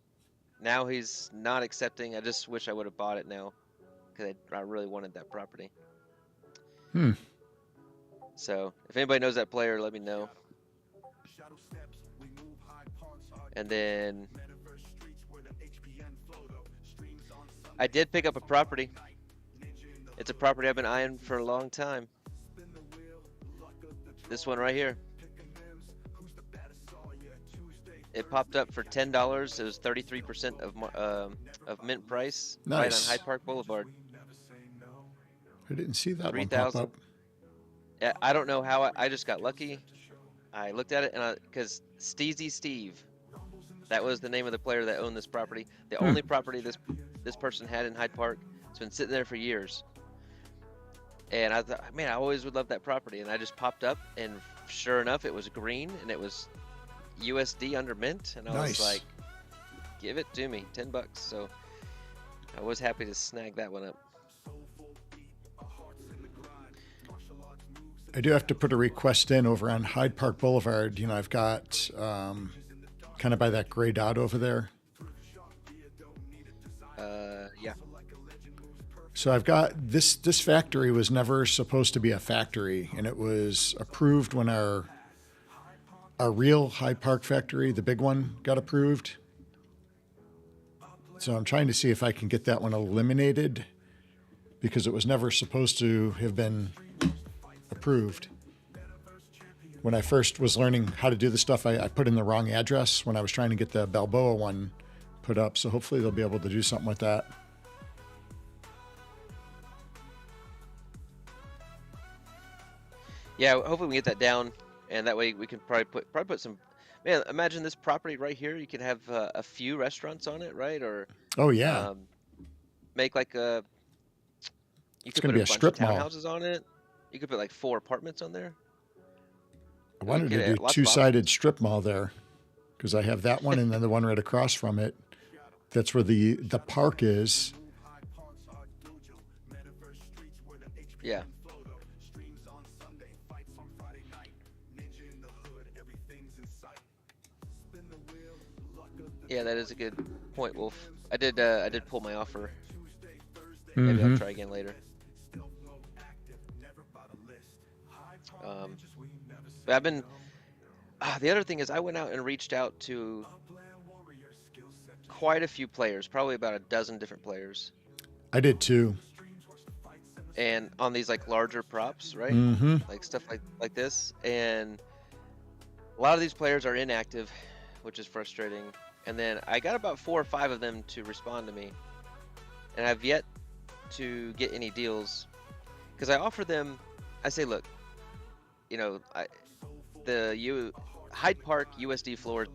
Now he's not accepting. I just wish I would have bought it now because I really wanted that property. So if anybody knows that player, let me know. And then I did pick up a property. It's a property I've been eyeing for a long time. This one right here. It popped up for $10. It was 33% of mint price. Nice. Right on Hyde Park Boulevard. I didn't see that one pop up. Yeah, I don't know how I just got lucky. I looked at it and because Steezy Steve, that was the name of the player that owned this property. The only property this person had in Hyde Park. It's been sitting there for years. And I thought, man, I always would love that property. And I just popped up, and sure enough, it was green, and it was USD under mint. And I was like, give it to me, $10. So I was happy to snag that one up. I do have to put a request in over on Hyde Park Boulevard. You know, I've got kind of by that gray dot over there. Yeah. So I've got this factory was never supposed to be a factory, and it was approved when our real Hyde Park factory, the big one, got approved. So I'm trying to see if I can get that one eliminated because it was never supposed to have been approved. When I first was learning how to do this stuff, I put in the wrong address when I was trying to get the Balboa one put up. So hopefully they'll be able to do something with that. Yeah, hopefully we can get that down, and that way we can probably put some. Man, imagine this property right here. You could have a few restaurants on it, right? Or oh yeah, make like a. You It's could going put to be a a bunch of strip mall. townhouses on it. You could put like 4 apartments on there. I wanted to do Lots of two-sided options. strip mall there because I have that one and then the one right across from it. That's where the park is. Yeah. Yeah, that is a good point, Wolf. I did pull my offer. Maybe I'll try again later. But I've been. The other thing is, I went out and reached out to quite a few players, probably about a dozen different players. I did too. And on these like larger props, right? Like stuff like this, and a lot of these players are inactive, which is frustrating. And then I got about 4 or 5 of them to respond to me, and I've yet to get any deals because I offer them. I say, look, you know, Hyde Park USD floor is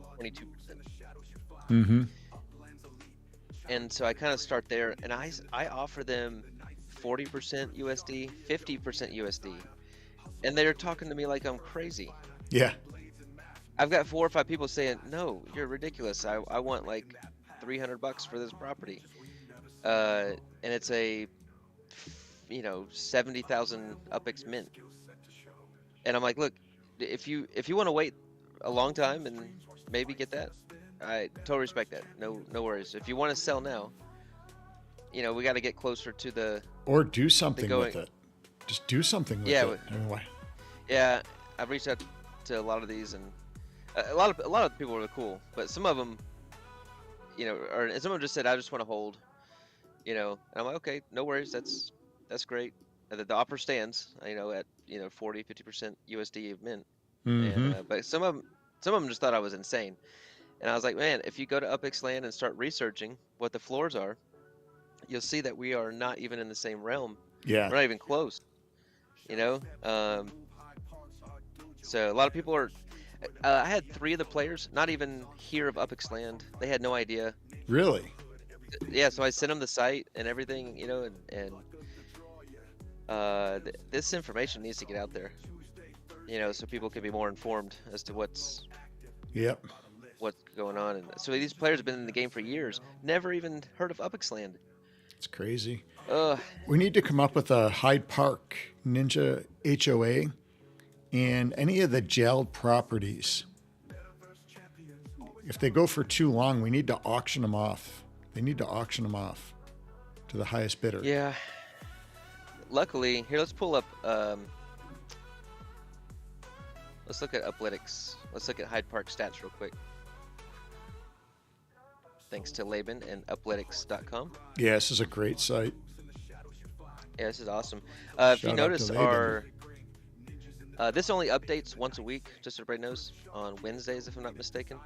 22%. And so I kind of start there, and I offer them 40% USD, 50% USD, and they're talking to me like I'm crazy. Yeah. I've got 4 or 5 people saying, "No, you're ridiculous. I want like $300 for this property," and it's a 70,000 UpX mint. And I'm like, look, if you want to wait a long time and maybe get that, I totally respect that. No worries. If you want to sell now, we got to get closer to the. Or do something with it. Just do something with it. I mean, why? Yeah, I've reached out to a lot of these, and a lot of people are cool, but some of them, or someone just said, I just want to hold, and I'm like, okay, no worries, that's great. The offer stands, at 40-50% USD mint. And, but some of them just thought I was insane, and I was like, man, if you go to UpX Land and start researching what the floors are, you'll see that we are not even in the same realm. Yeah, we're not even close. So a lot of people are. I had 3 of the players not even hear of UpX Land. They had no idea. Really? Yeah, so I sent them the site and everything, this information needs to get out there, so people can be more informed as to what's going on. And so these players have been in the game for years, never even heard of UpX Land. It's crazy. We need to come up with a Hyde Park Ninja HOA and any of the jailed properties. If they go for too long, we need to auction them off. They need to auction them off to the highest bidder. Yeah. Luckily, here, let's pull up. Let's look at Athletics. Let's look at Hyde Park stats real quick. Thanks to Laban and athletics.com. Yeah, this is a great site. Yeah, this is awesome. If you notice, this only updates once a week, just so everybody knows, on Wednesdays, if I'm not mistaken.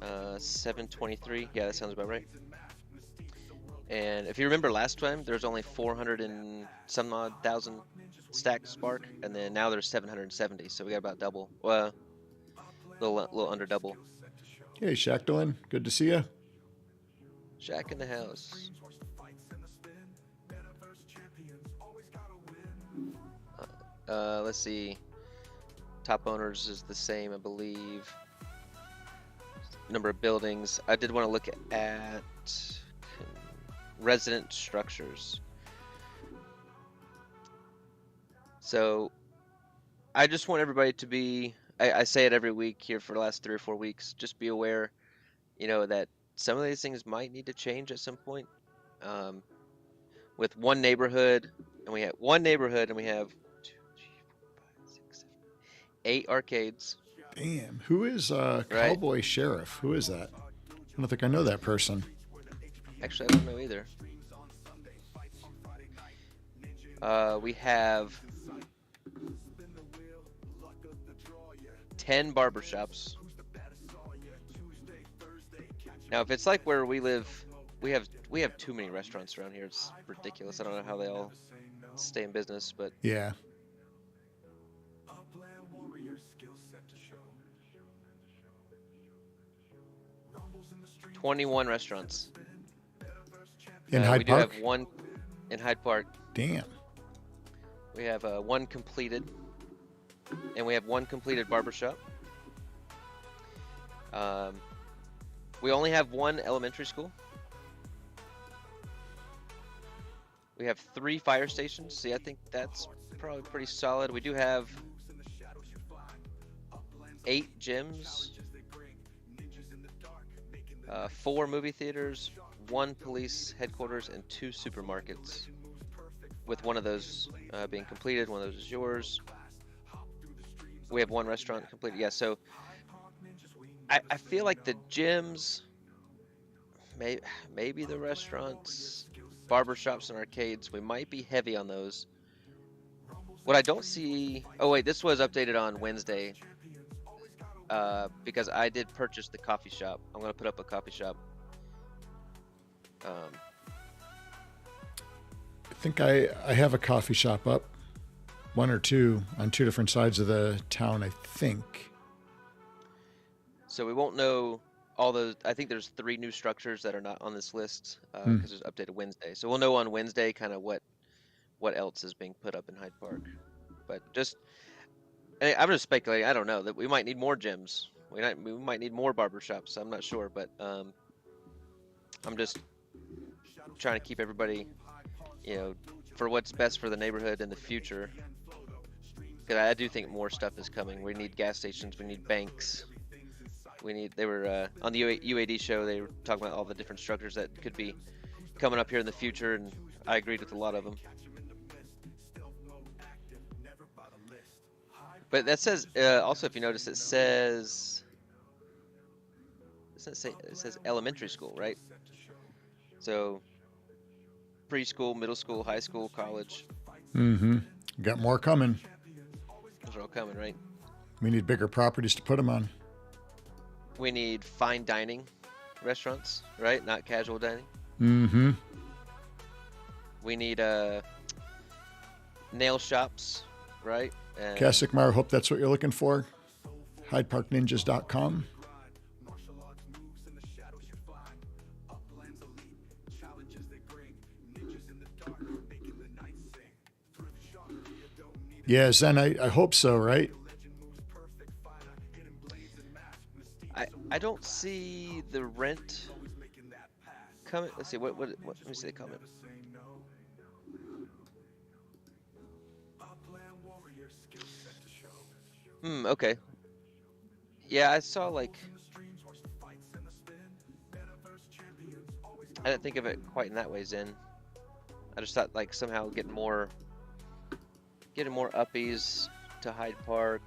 7:23. Yeah, that sounds about right. And if you remember last time, there was only 400 and some odd thousand stacked Spark, and then now there's 770. So we got about double. Well, a little under double. Hey, Shaq Dylan, good to see you. Shaq in the house. Let's see. Top owners is the same, I believe. Number of buildings. I did want to look at resident structures. So I just want everybody to be, I say it every week here for the last 3 or 4 weeks, just be aware, that some of these things might need to change at some point. With one neighborhood, and we have 2, 3, 4, 5, 6, 7, 8 arcades. Damn, who is Cowboy Sheriff? Who is that? I don't think I know that person. Actually, I don't know either. We have 10 barbershops. Now, if it's like where we live, we have too many restaurants around here. It's ridiculous. I don't know how they all stay in business, but yeah. 21 restaurants. In We Hyde do have Park? one in Hyde Park. Damn. We have one completed, and we have one completed barbershop. We only have one elementary school. We have 3 fire stations. See, I think that's probably pretty solid. We do have 8 gyms, 4 movie theaters, 1 police headquarters, and 2 supermarkets. With one of those being completed, one of those is yours. We have 1 restaurant completed. Yeah, so I feel like the gyms, maybe the restaurants, barbershops, and arcades, we might be heavy on those. What I don't see... Oh, wait, this was updated on Wednesday because I did purchase the coffee shop. I'm going to put up a coffee shop. I think I have a coffee shop up, 1 or 2 on 2 different sides of the town, I think. So we won't know all those. I think there's 3 new structures that are not on this list because it's updated Wednesday. So we'll know on Wednesday kind of what else is being put up in Hyde Park. But I'm just speculating. I don't know that we might need more gyms. We might need more barbershops. I'm not sure, but I'm just trying to keep everybody, for what's best for the neighborhood in the future. Because I do think more stuff is coming. We need gas stations. We need banks. They were on the UAD show. They were talking about all the different structures that could be coming up here in the future, and I agreed with a lot of them. But that says also, if you notice, it says elementary school, right? So preschool, middle school, high school, college. Got more coming. Those are all coming, right? We need bigger properties to put them on. We need fine dining restaurants, right? Not casual dining. We need nail shops, right? Casikmar, hope that's what you're looking for. HydeParkNinjas.com. Yeah, Zen, I hope so, right? I don't see the rent comment. Let's see, what let me see the comment. Okay. Yeah, I saw I didn't think of it quite in that way, Zen. I just thought somehow getting more uppies to Hyde Park.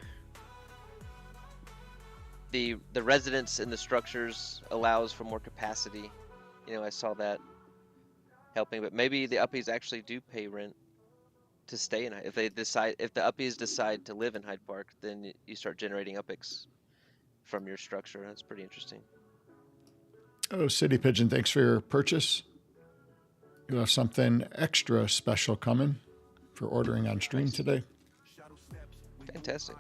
The residents in the structures allows for more capacity. I saw that helping, but maybe the uppies actually do pay rent to stay in. If the uppies decide to live in Hyde Park, then you start generating uppies from your structure. That's pretty interesting. Oh, City Pigeon, thanks for your purchase. You'll have something extra special coming for ordering on stream today. Fantastic.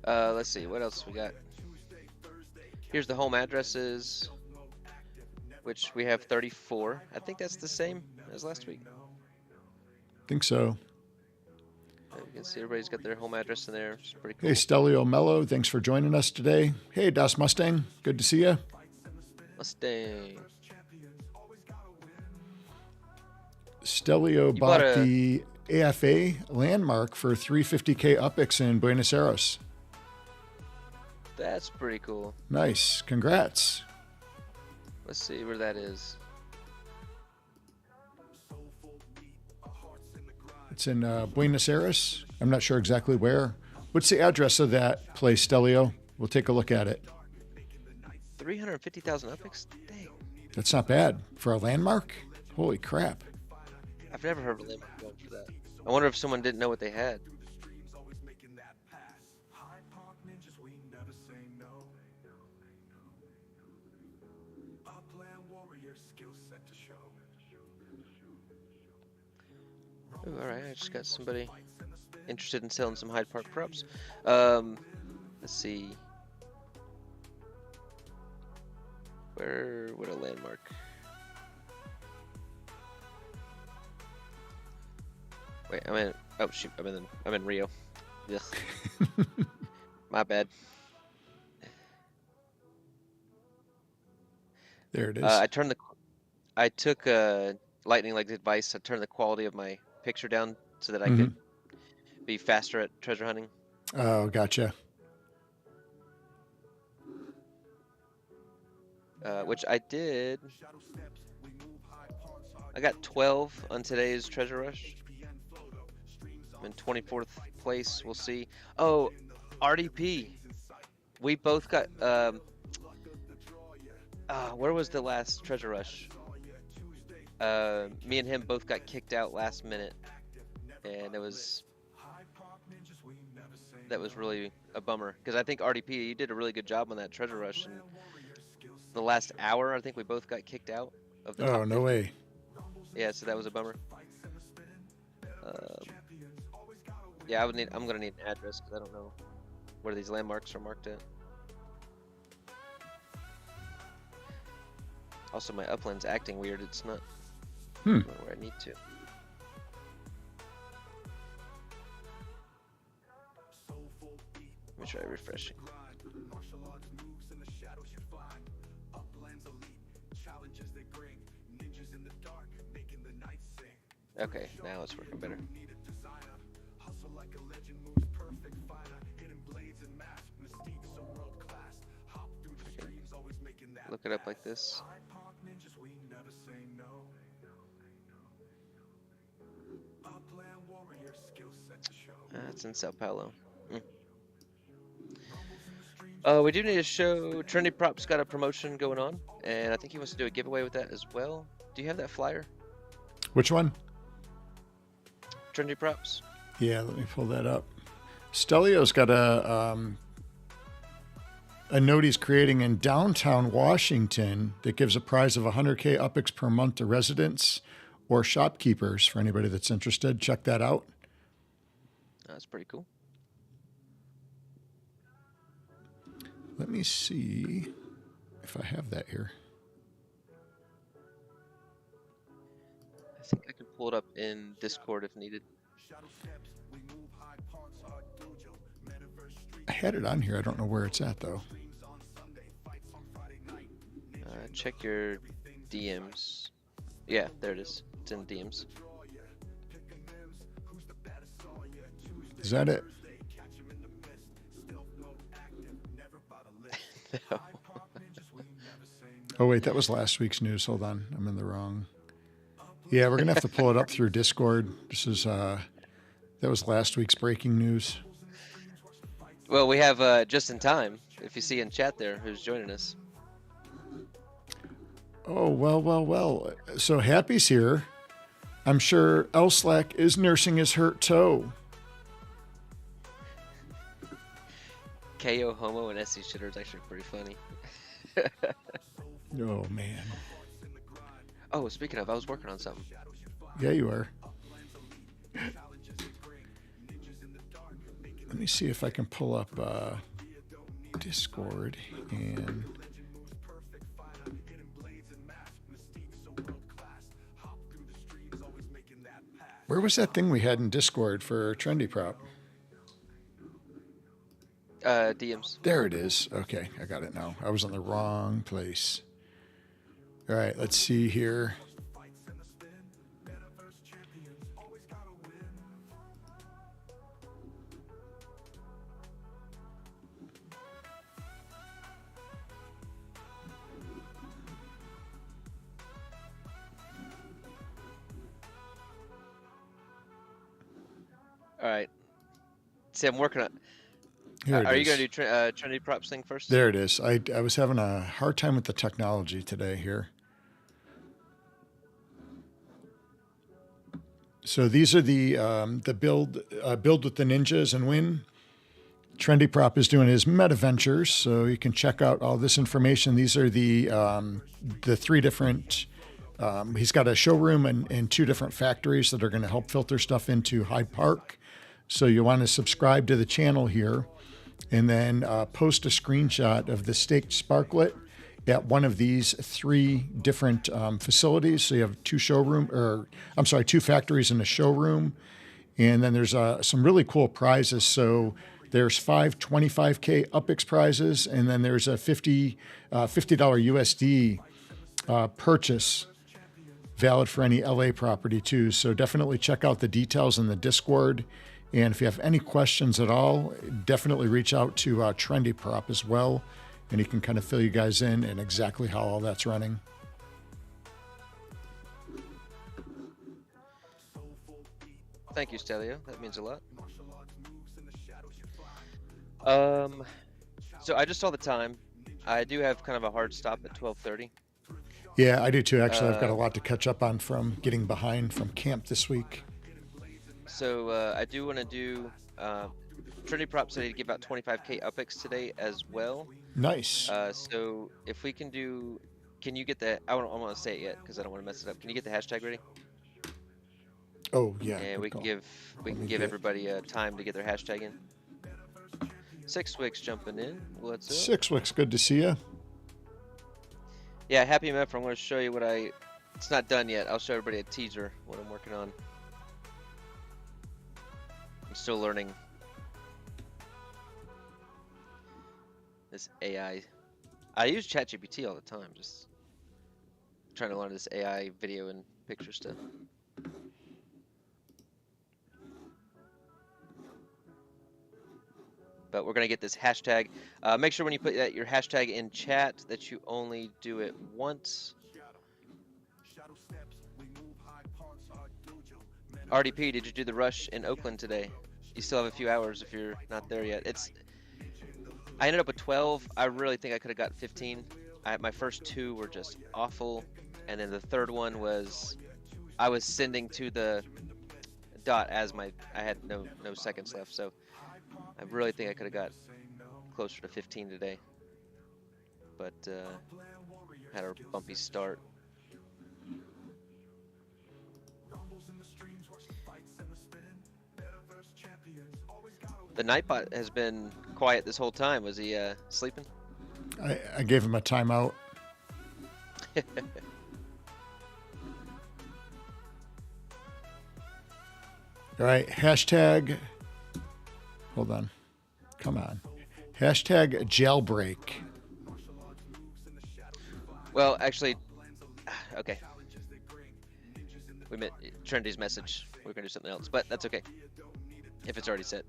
Let's see, what else we got? Here's the home addresses, which we have 34. I think that's the same as last week. Think so. You can see everybody's got their home address in there. It's pretty cool. Hey, Stelio Mello, thanks for joining us today. Hey, Das Mustang, good to see you. Mustang. Stelio bought the AFA landmark for 350K UPX in Buenos Aires. That's pretty cool. Nice. Congrats. Let's see where that is. It's in Buenos Aires. I'm not sure exactly where. What's the address of that place, Stelio? We'll take a look at it. 350,000 UPX? Dang. That's not bad for a landmark. Holy crap. I've never heard of a landmark going for that. I wonder if someone didn't know what they had. Ooh, all right, I just got somebody interested in selling some Hyde Park props. Let's see. Where would a landmark? Wait, I'm in. Oh shoot, I'm in Rio. Ugh. My bad. There it is. I took Lightning Leg's advice. I turned the quality of my picture down so that I could be faster at treasure hunting. Oh, gotcha. Which I did. I got 12 on today's treasure rush. I'm in 24th place. We'll see. Oh, RDP. We both got. Where was the last treasure rush? Me and him both got kicked out last minute, and that was really a bummer because I think RDP, you did a really good job on that treasure rush, and the last hour I think we both got kicked out of the top 50. No way. Yeah, so that was a bummer. Yeah, I'm gonna need an address because I don't know where these landmarks are marked at. Also, my Upland's acting weird. It's not where I need to. Let me try refreshing. Okay, now it's working better. Look it up like this. It's in Sao Paulo. We do need to show Trendy Props got a promotion going on, and I think he wants to do a giveaway with that as well. Do you have that flyer? Which one? Trendy Props. Yeah, let me pull that up. Stelio's got a note he's creating in downtown Washington that gives a prize of $100K UPX per month to residents or shopkeepers for anybody that's interested. Check that out. That's pretty cool. Let me see if I have that here. I think I can pull it up in Discord if needed. I had it on here. I don't know where it's at, though. Check your DMs. Yeah, there it is. It's in DMs. Is that it? No. Oh, wait, that was last week's news. Hold on. I'm in the wrong. Yeah, we're going to have to pull it up through Discord. This is, that was last week's breaking news. Well, we have just in time, if you see in chat there, who's joining us. Oh, well. So Happy's here. I'm sure Elslack is nursing his hurt toe. KO Homo and SC Shitter is actually pretty funny. Oh, man. Oh, speaking of, I was working on something. Yeah, you are. Let me see if I can pull up Discord and... Where was that thing we had in Discord for Trendy Prop? DMs. There it is. Okay, I got it now. I was in the wrong place. All right, let's see here. All right. See, I'm working on. Here it Are you is. going to do Trendy Props thing first? There it is. I was having a hard time with the technology today here. So these are the build with the ninjas and win. Trendy Prop is doing his Metaventures, so you can check out all this information. These are the 3 different He's got a showroom and 2 different factories that are going to help filter stuff into Hyde Park. So you want to subscribe to the channel here, and then post a screenshot of the staked sparklet at one of these 3 different facilities. So you have 2 factories and a showroom. And then there's some really cool prizes. So there's 5 25K UPX prizes, and then there's a $50 USD purchase valid for any LA property too. So definitely check out the details in the Discord. And if you have any questions at all, definitely reach out to Trendy Prop as well. And he can kind of fill you guys in and exactly how all that's running. Thank you, Stelio. That means a lot. So I just saw the time. I do have kind of a hard stop at 12:30. Yeah, I do too. Actually, I've got a lot to catch up on from getting behind from camp this week. So I do want to do Trinity Prop said he'd give out 25K UPX today as well. Nice. So if we can do, can you get the? I don't want to say it yet because I don't want to mess it up. Can you get the hashtag ready? Oh yeah. And we can give everybody time to get their hashtag in. Six Wicks jumping in. What's up? 6 Wicks, good to see you. Yeah, Happy MF. I'm going to show you what it's not done yet. I'll show everybody a teaser, what I'm working on. I'm still learning this AI. I use ChatGPT all the time, just trying to learn this AI video and picture stuff. But we're going to get this hashtag. Make sure when you put your hashtag in chat that you only do it once. RDP, did you do the rush in Oakland today? You still have a few hours if you're not there yet. I ended up with 12. I really think I could have got 15. My first 2 were just awful. And then the third one was, I was sending to the dot as I had no seconds left. So I really think I could have got closer to 15 today, but had a bumpy start. The Nightbot has been quiet this whole time. Was he sleeping? I gave him a timeout. All right, hashtag. Hold on. Come on. Hashtag jailbreak. Well, actually, okay. We met Trendy's message. We're gonna do something else, but that's okay. If it's already set.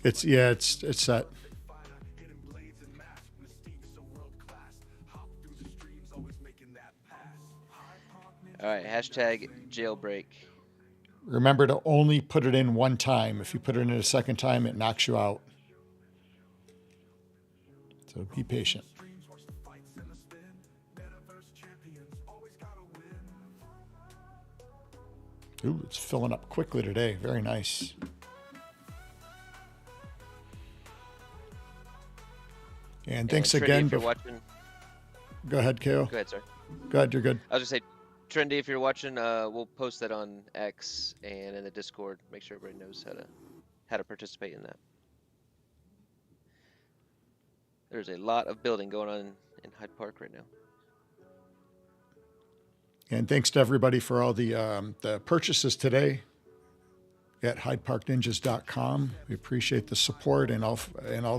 It's set. All right, hashtag jailbreak. Remember to only put it in one time. If you put it in a second time, it knocks you out. So be patient. Ooh, it's filling up quickly today. Very nice. And thanks Trendy, again. If you're watching. Go ahead, KO. Go ahead, sir. Go ahead, you're good. I was gonna say, Trendy, if you're watching, we'll post that on X and in the Discord. Make sure everybody knows how to participate in that. There's a lot of building going on in Hyde Park right now. And thanks to everybody for all the purchases today at HydeParkNinjas.com. We appreciate the support and all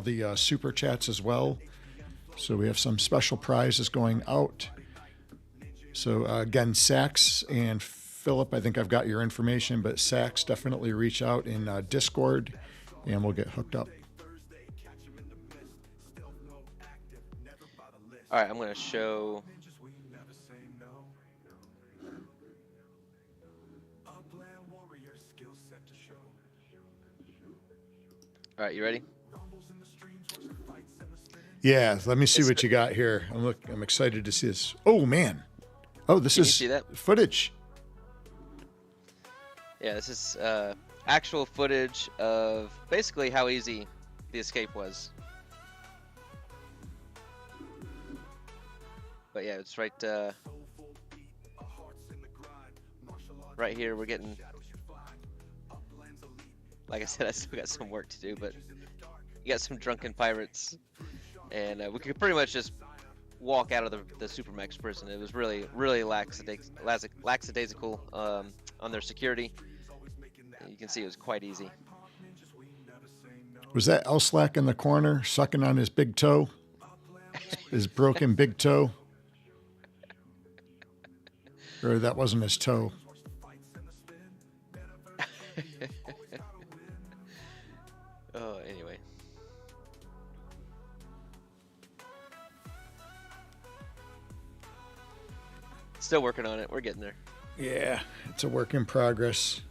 the super chats as well. So we have some special prizes going out. So again, Sax and Philip, I think I've got your information, but Sax, definitely reach out in Discord and we'll get hooked up. All right, I'm going to show. All right, you ready? Yeah, let me see what you got here. I'm excited to see this. Oh man. Oh, this is see that? Footage. Yeah, this is actual footage of basically how easy the escape was. But yeah, it's right. right here, we're getting, like I said, I still got some work to do, but you got some drunken pirates, and we could pretty much just walk out of the Supermax prison. It was really, really lackadaisical on their security. You can see it was quite easy. Was that Elslack in the corner sucking on his big toe? His broken big toe? Or that wasn't his toe? Oh, anyway. Still working on it. We're getting there. Yeah, it's a work in progress.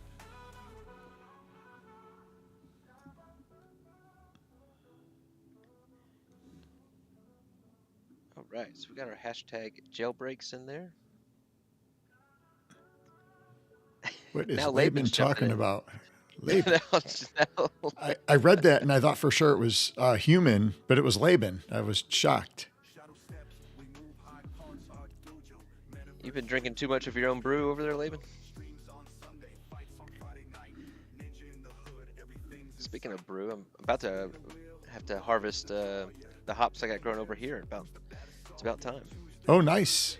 All right, so we got our hashtag jailbreaks in there. What is Now Laban Laban's jumping talking in. about? Laban. No. I read that and I thought for sure it was human, but it was Laban. I was shocked. You've been drinking too much of your own brew over there, Laban? Speaking of brew, I'm about to have to harvest the hops I got growing over here. It's about time. Oh, nice.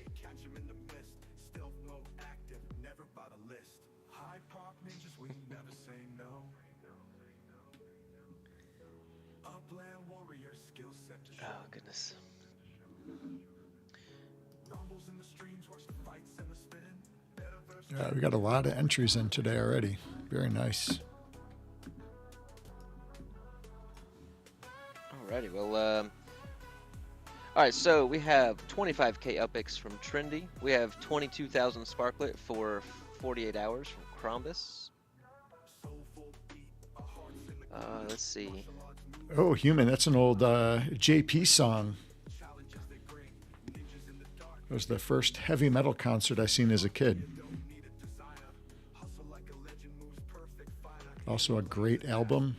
Oh, goodness. We got a lot of entries in today already. Very nice. Alrighty, well, all right, so we have 25K Upix from Trendy. We have 22,000 Sparklet for 48 hours from Crombus. Let's see. Oh, human. That's an old JP song. It was the first heavy metal concert I seen as a kid. Also a great album.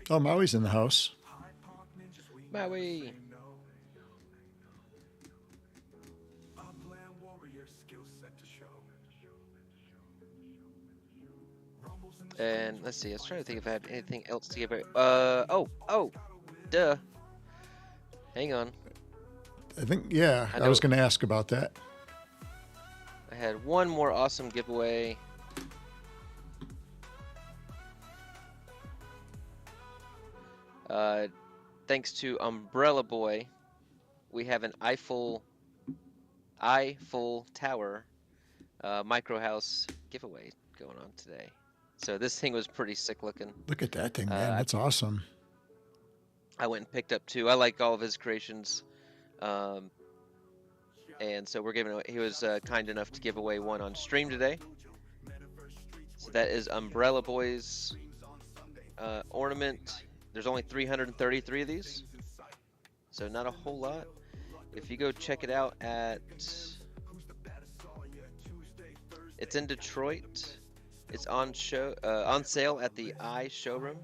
Oh, Maui's in the house. Maui. And let's see, I was trying to think if I had anything else to give away. Duh. Hang on. I think, yeah, I was going to ask about that. I had one more awesome giveaway. Thanks to Umbrella Boy, we have an Eiffel Tower micro house giveaway going on today. So this thing was pretty sick looking. Look at that thing, man. That's awesome. I went and picked up two. I like all of his creations. And so we're giving away, he was kind enough to give away one on stream today. So that is Umbrella Boy's ornament. There's only 333 of these, so not a whole lot. If you go check it out at, it's in Detroit. It's on sale at the Showroom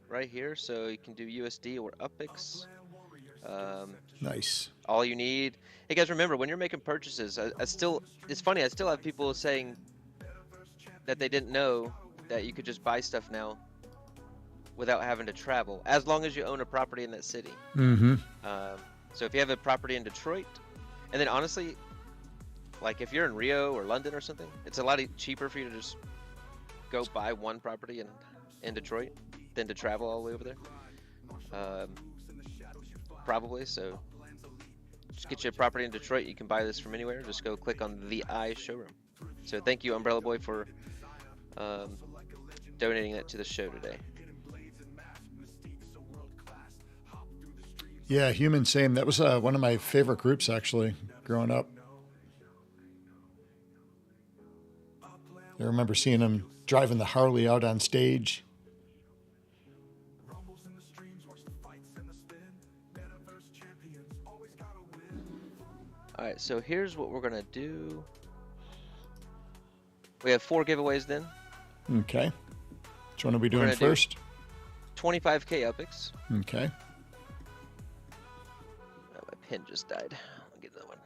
right here. So you can do USD or Upix. Nice. All you need. Hey guys, remember when you're making purchases, it's funny. I still have people saying that they didn't know that you could just buy stuff now without having to travel, as long as you own a property in that city. Mm-hmm. So if you have a property in Detroit, and then honestly, like if you're in Rio or London or something, it's a lot cheaper for you to just go buy one property in Detroit than to travel all the way over there. Probably, so just get you a property in Detroit. You can buy this from anywhere. Just go click on the Showroom. So thank you, Umbrella Boy, for donating that to the show today. Yeah, Human, same. That was one of my favorite groups, actually, growing up. I remember seeing him driving the Harley out on stage. All right, so here's what we're gonna do. We have 4 giveaways then. Okay. Which one are we doing first? 25K Upix. Okay. Oh, my pen just died. I'll get another one.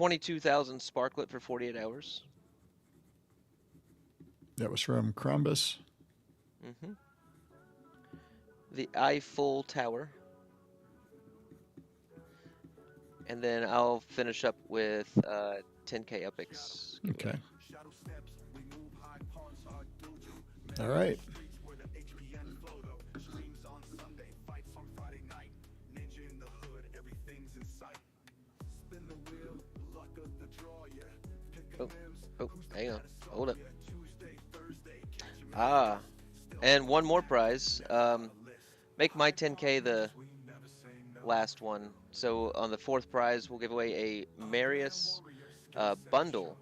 22,000 sparklet for 48 hours. That was from Crombus. Mm-hmm. The Eiffel Tower. And then I'll finish up with 10K Epics. Okay. All right. Oh, hang on. Hold up. Ah, and one more prize. Make my 10K the last one. So on the fourth prize, we'll give away a Marius bundle.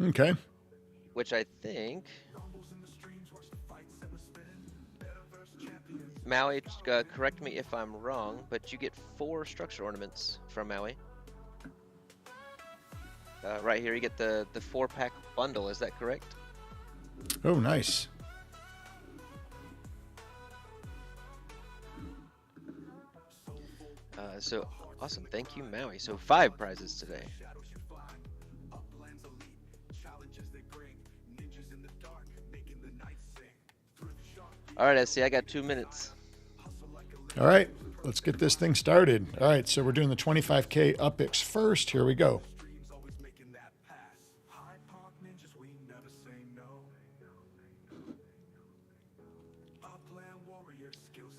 Okay. Which I think Maui, correct me if I'm wrong, but you get 4 structure ornaments from Maui. Right here, you get the 4-pack bundle. Is that correct? Oh, nice. So awesome. Thank you, Maui. So 5 prizes today. All right, SC, I got 2 minutes. All right, let's get this thing started. All right, so we're doing the 25K Upix first. Here we go.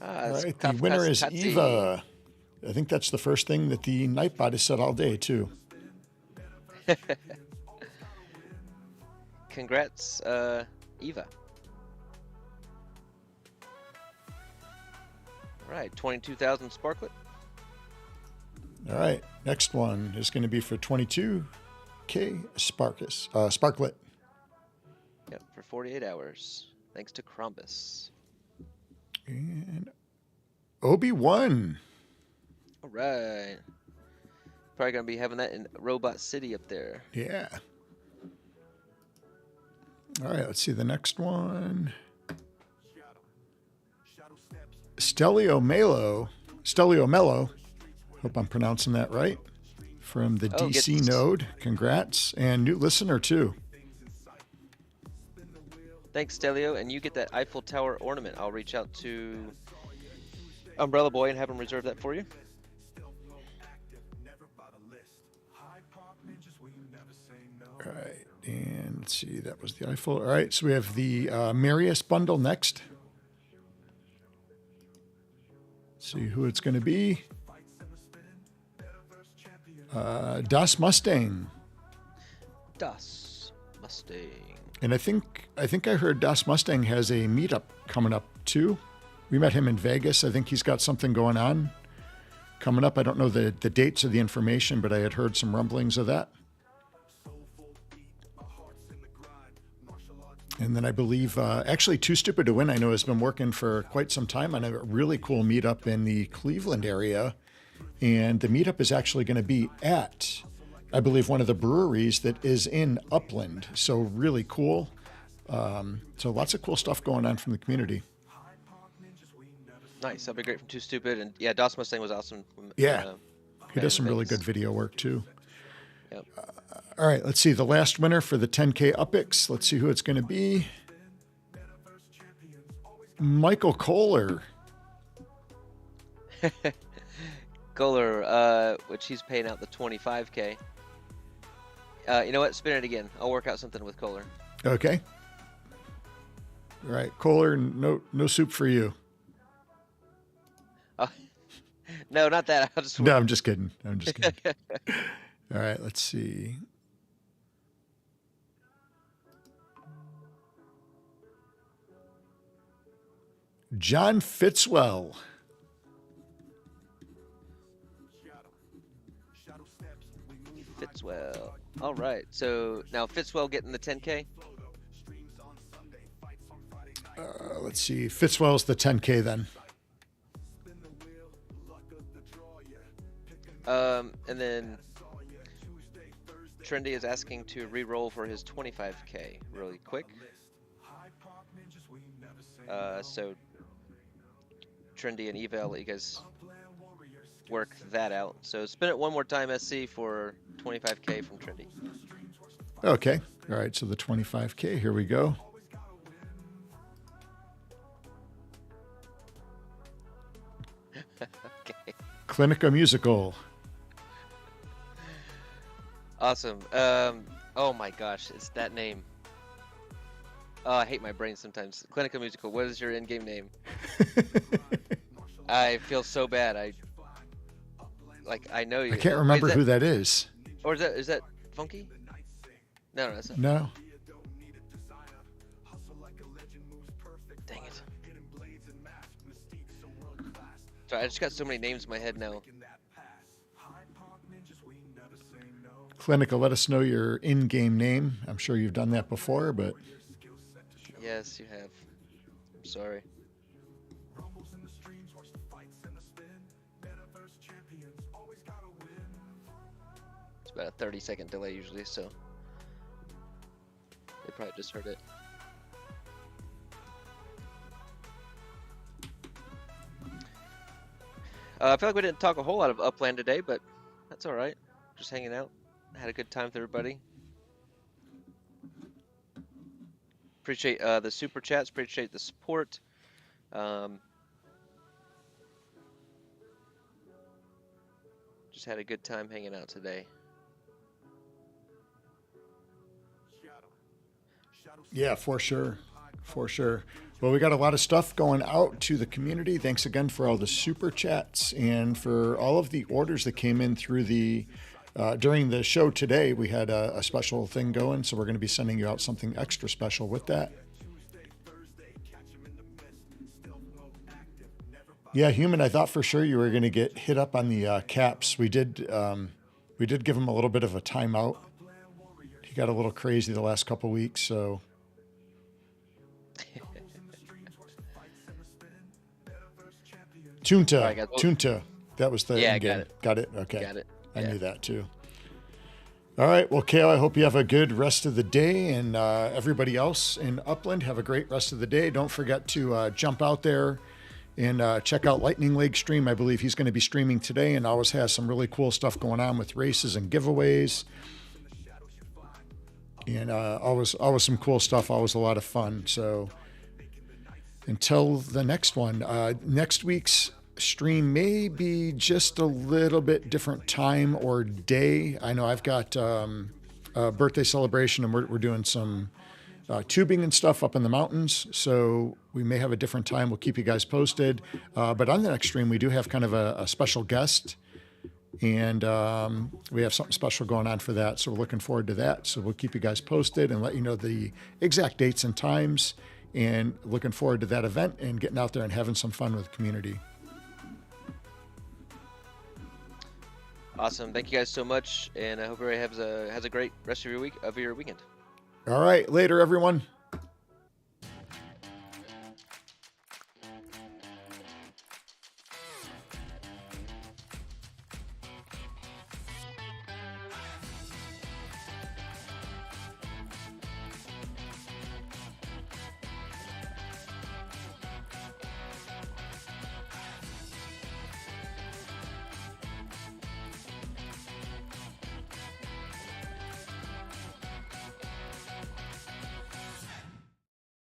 All right, the winner is Eva. I think that's the first thing that the Nightbot has said all day, too. Congrats, Eva. All right, 22,000 sparklet. All right, next one is going to be for 22K Sparklet. Yep, for 48 hours. Thanks to Crombus. And Obi-Wan. All right. Probably going to be having that in Robot City up there. Yeah. All right, let's see the next one. Stelio Mello. Hope I'm pronouncing that right. From the DC node. Congrats. And new listener, too. Thanks, Stelio. And you get that Eiffel Tower ornament. I'll reach out to Umbrella Boy and have him reserve that for you. All right. And let's see. That was the Eiffel. All right. So we have the Marius bundle next. See who it's going to be. Das Mustang. Das Mustang. And I think I heard Das Mustang has a meetup coming up too. We met him in Vegas. I think he's got something going on coming up. I don't know the dates or the information, but I had heard some rumblings of that. And then I believe, actually, Too Stupid to Win, I know, has been working for quite some time on a really cool meetup in the Cleveland area. And the meetup is actually going to be at, I believe, one of the breweries that is in Upland. So really cool. So lots of cool stuff going on from the community. Nice. That'll be great from Too Stupid. And yeah, Das Mustang was awesome. Yeah. He does some really good video work, too. Yep. All right, let's see the last winner for the 10K Upix. Let's see who it's going to be. Michael Kohler. Kohler, which he's paying out the 25K. You know what? Spin it again. I'll work out something with Kohler. Okay. All right, Kohler, no soup for you. No, not that. No, I'm just kidding. All right, let's see. John Fitzwell. Fitzwell. All right. So now Fitzwell getting the 10K. Let's see. Fitzwell's the 10K then. And then Trendy is asking to re-roll for his 25K really quick. So Trendy and Eva, I'll let you guys work that out. So spin it one more time, SC, for 25K from Trendy. Okay. All right. So the 25K. Here we go. Okay. Clinica Musical. Awesome. Oh my gosh, it's that name. Oh, I hate my brain sometimes. Clinica Musical. What is your in-game name? I feel so bad. I know you. I can't remember who that is. Or is that Funky? No, that's not. No. Dang it. Sorry, I just got so many names in my head now. Clinica, let us know your in-game name. I'm sure you've done that before, but... Yes, you have. I'm sorry. It's about a 30-second delay usually, so they probably just heard it. I feel like we didn't talk a whole lot of Upland today, but that's all right. Just hanging out. Had a good time with everybody. Appreciate the super chats. Appreciate the support. Just had a good time hanging out today. Yeah, for sure. For sure. Well, we got a lot of stuff going out to the community. Thanks again for all the super chats and for all of the orders that came in through the during the show today. We had a special thing going, so we're going to be sending you out something extra special with that. Yeah, Human, I thought for sure you were going to get hit up on the caps. We did give him a little bit of a timeout. He got a little crazy the last couple weeks, so... Tunta. That was the yeah, game. Got it. Okay. Got it. I knew that too. All right. Well, Kale, I hope you have a good rest of the day, and everybody else in Upland, have a great rest of the day. Don't forget to jump out there and check out Lightning Leg stream. I believe he's going to be streaming today, and always has some really cool stuff going on with races and giveaways, and always some cool stuff. Always a lot of fun. So until the next one, next week's stream may be just a little bit different time or day. I know I've got a birthday celebration, and we're doing some tubing and stuff up in the mountains, so we may have a different time. We'll keep you guys posted. But on the next stream, we do have kind of a special guest, and we have something special going on for that, so we're looking forward to that. So we'll keep you guys posted and let you know the exact dates and times, and looking forward to that event and getting out there and having some fun with the community. Awesome. Thank you guys so much, and I hope everybody has a great rest of your weekend. All right. Later, everyone.